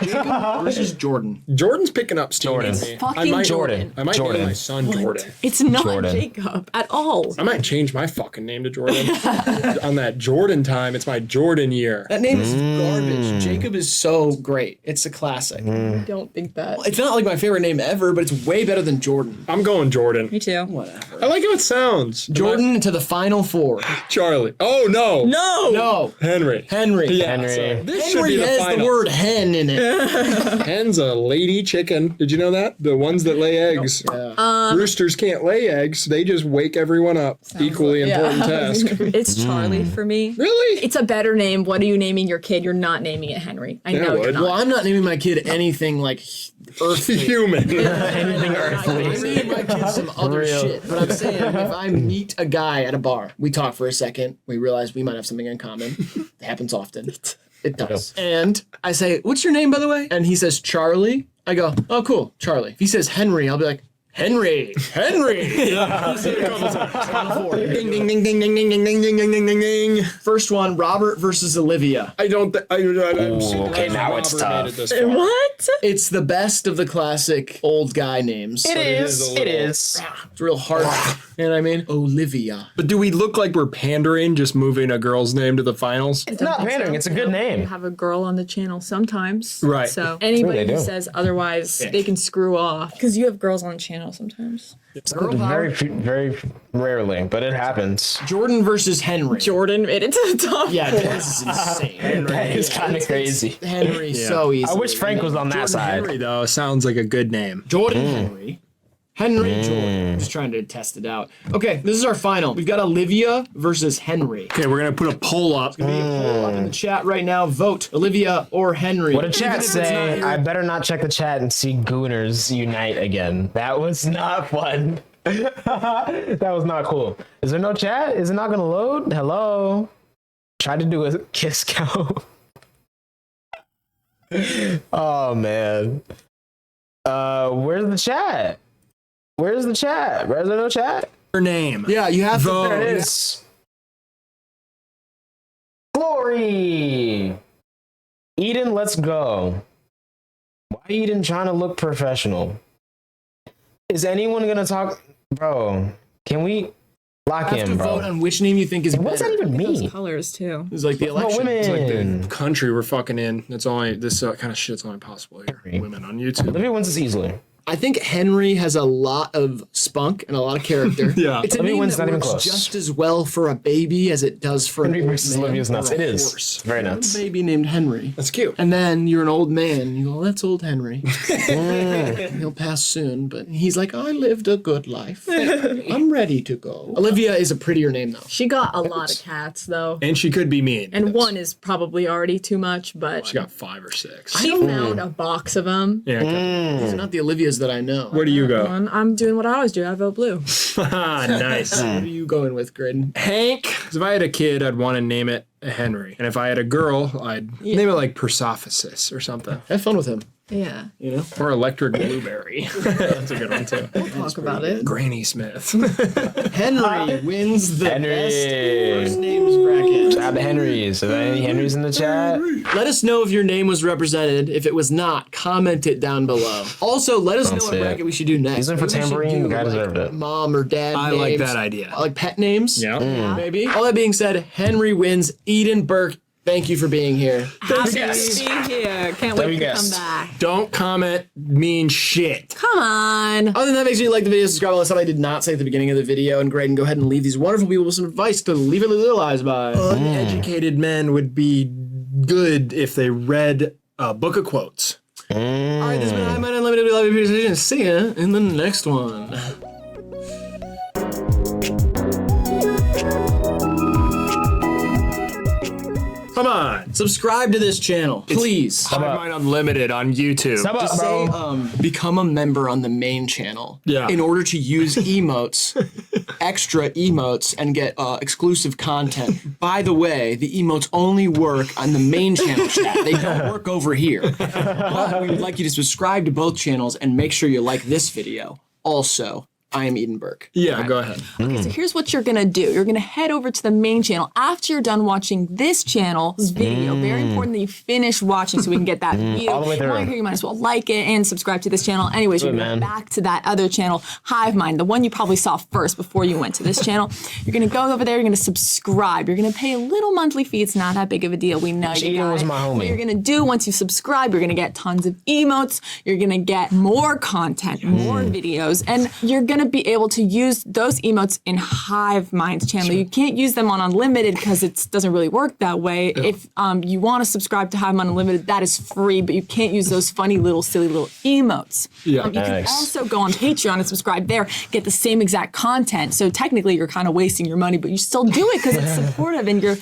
Jacob versus Jordan. Jordan's picking up steam. Jordan. with me. Fucking Jordan. I might Jordan. name my son Jordan. It's not Jordan. Jacob at all. I might change my fucking name to Jordan. On that Jordan time, it's my Jordan year. That name is garbage. Jacob is so great. It's a classic. I don't think that. It's not like my favorite name ever, but it's way better than Jordan. I'm going Jordan. Me too. Whatever. I like how it sounds. Jordan to the final four. Charlie. Oh, no. No. No. Henry. Henry. Yeah, Henry. so this should Henry be the has final. the word hen in it. Hen's a lady chicken. Did you know that? The ones that lay eggs. Roosters can't lay eggs. They just wake everyone up. Equally important task. It's Charlie for me. Really? It's a better name. What are you naming your kid? You're not naming it Henry. I Yeah, know I you're would. not. Well, I'm not naming my kid anything like earthly. Human. Anything I'm earthly. naming my kid some other Real. shit. But I'm saying if I meet a guy at a bar, we talk for a second, we realize we might have something in common. It happens often. It does. And I say, "What's your name, by the way?" And he says, "Charlie." I go, "Oh, cool, Charlie." If he says Henry, I'll be like, "Henry, Henry." Ding, ding, ding, ding, ding, ding, ding, ding, ding, ding, ding, ding, ding. First one, Robert versus Olivia. I'm okay, now it's tough. What? It's the best of the classic old guy names. It is. a little- It is. It's real hard. You know what I mean? Olivia. But do we look like we're pandering, just moving a girl's name to the finals? It's not pandering. It's a good You name. have a girl on the channel sometimes. Right. So anybody they who do. says otherwise, they can screw off. Because you have girls on the channel sometimes. Very rarely, but it happens. Jordan versus Henry. Jordan made it to the top. Yeah, this is insane. That is kind of crazy. Henry so easy. I wish Frank was on that side. Henry, though, sounds like a good name. Jordan Henry. Jordan. Just trying to test it out. Okay, this is our final. We've got Olivia versus Henry. Okay, we're going to put a poll up. Be a poll up in the chat right now. Vote Olivia or Henry. What did chat Even if it's not say? your- I better not check the chat and see Gooners unite again. That was not fun. That was not cool. Is there no chat? Is it not gonna load? Hello? Try to do a kiss count. Oh man. Where's the chat? Where's the chat? Where's there no chat? Her name. Yeah, you have to. Vote. There it is. Glory. Eden, let's go. Why Eden trying to look professional? Is anyone gonna talk, bro? Can we lock You have to in, bro? vote on which name you think is better. What's that even Those mean? colors too. It's like the No, election. women. It's like the country we're fucking in. That's only this kind of shit's only possible here. Women on YouTube. Olivia wins this easily. I think Henry has a lot of spunk and a lot of character. Yeah. It's a Olivia name wins that not even works close. just as well for a baby as it does for Henry an old versus man Olivia's or nuts. a It is horse. very A nuts. baby named Henry. That's cute. And then you're an old man. And you go, that's old Henry. He'll pass soon. But he's like, I lived a good life. I'm ready to go. Olivia is a prettier name, though. She got a lot of cats though. And she could be mean. And one is probably already too much, but She got 5 or 6. she found a box of them. Yeah. These are not the Olivias that I know. Where do you go? I'm doing what I always do. I vote blue. Nice. What are you going with, Graydon? Hank. 'Cause if I had a kid, I'd want to name it Henry. And if I had a girl, I'd name it like Persophosis or something. Have fun with him. Yeah. You know? Or Electric Blueberry. That's a good one too. Talk about it. Granny Smith. Henry wins the Henry. best first names bracket. Shout out to Henrys. Are there any Henrys in the chat? Let us know if your name was represented. If it was not, comment it down below. Also, let us know what it. bracket we should do next. He's in for Maybe we should tambourine. do, The guy deserved it. Mom or dad I names. like that idea. Like pet names. Yeah. Maybe. All that being said, Henry wins. Eden, Burke, thank you for being here. Happy guest. to be here. Can't Love wait you to come guest. back. Don't comment mean shit. Come on. Other than that, make sure you like the video, subscribe, all that stuff I did not say at the beginning of the video, and Graydon, go ahead and leave these wonderful people with some advice to leave it little lies by. Uneducated men would be good if they read a book of quotes. All right, this has been HIVEMIND Unlimited. We love you, appreciate you. See ya in the next one. Come on. Subscribe to this channel, please. HIVEMIND Unlimited on YouTube. Stop up, Just bro. say, become a member on the main channel. Yeah. In order to use emotes, extra emotes, and get exclusive content. By the way, the emotes only work on the main channel chat. They don't work over here. But we would like you to subscribe to both channels and make sure you like this video. Also, I am Eden Burke. Yeah, go ahead. Okay, so here's what you're gonna do. You're gonna head over to the main channel after you're done watching this channel's video. Very important that you finish watching so we can get that view. All the way through. While you're here, you might as well like it and subscribe to this channel. Anyways, you're gonna man. go back to that other channel, HIVEMIND, the one you probably saw first before you went to this channel. You're gonna go over there, you're gonna subscribe. You're gonna pay a little monthly fee. It's not that big of a deal. We know you Eden got was it. my What homie. you're gonna do once you subscribe, you're gonna get tons of emotes. You're gonna get more content, more videos, and you're gonna be able to use those emotes in HIVEMIND's channel. You can't use them on Unlimited because it doesn't really work that way. If you want to subscribe to HIVEMIND Unlimited, that is free, but you can't use those funny little silly little emotes. Yeah. You can Nice. also go on Patreon and subscribe there, get the same exact content. So technically, you're kind of wasting your money, but you still do it because it's supportive and you're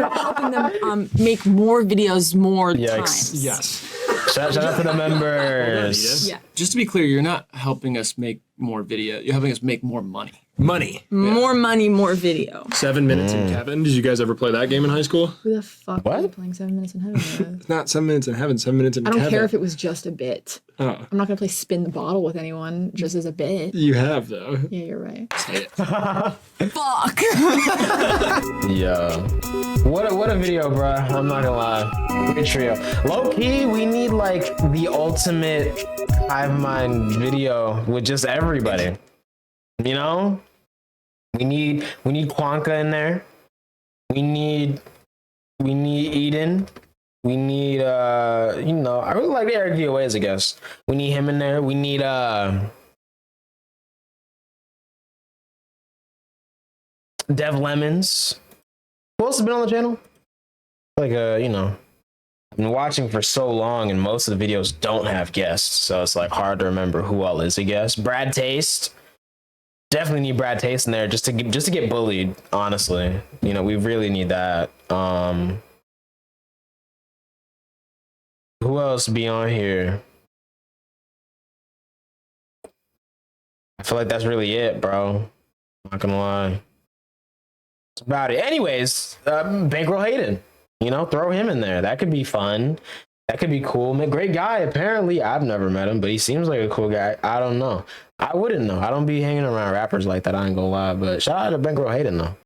helping them make more videos more Yikes. times. Yes. Shout out to the members. Yeah. Just to be clear, you're not helping us make more video. You're helping us make more money. Money. More money, more video. 7 Minutes in Heaven. Did you guys ever play that game in high school? Who the fuck What? are you playing 7 Minutes in Heaven with? It's not 7 Minutes in Heaven, 7 Minutes in I don't Heaven. care if it was just a bit. Oh, I'm not gonna play spin the bottle with anyone just as a bit. you have, though. Yeah, you're right. Say it. Fuck. Yeah. What a video, bruh. I'm not gonna lie. Great trio. Low key, we need like the ultimate HIVEMIND video with just everybody. You know? We need Kwanka in there. We need Eden. We need you know, I really like Eric DOA as a guest. We need him in there. We need Dev Lemons. Who else has been on the channel? Like you know, I've been watching for so long and most of the videos don't have guests, so it's like hard to remember who all is a guest. Brad Taste. Definitely need Brad Taste in there just to get bullied, honestly. You know, we really need that. Who else be on here? I feel like that's really it, bro. Not gonna lie. That's about it. Anyways, Bankroll Hayden. You know, throw him in there. That could be fun. That could be cool. Man, great guy. Apparently, I've never met him, but he seems like a cool guy. I don't know. I wouldn't know. I don't be hanging around rappers like that. I ain't gonna lie. But shout out to Bankroll Hayden though.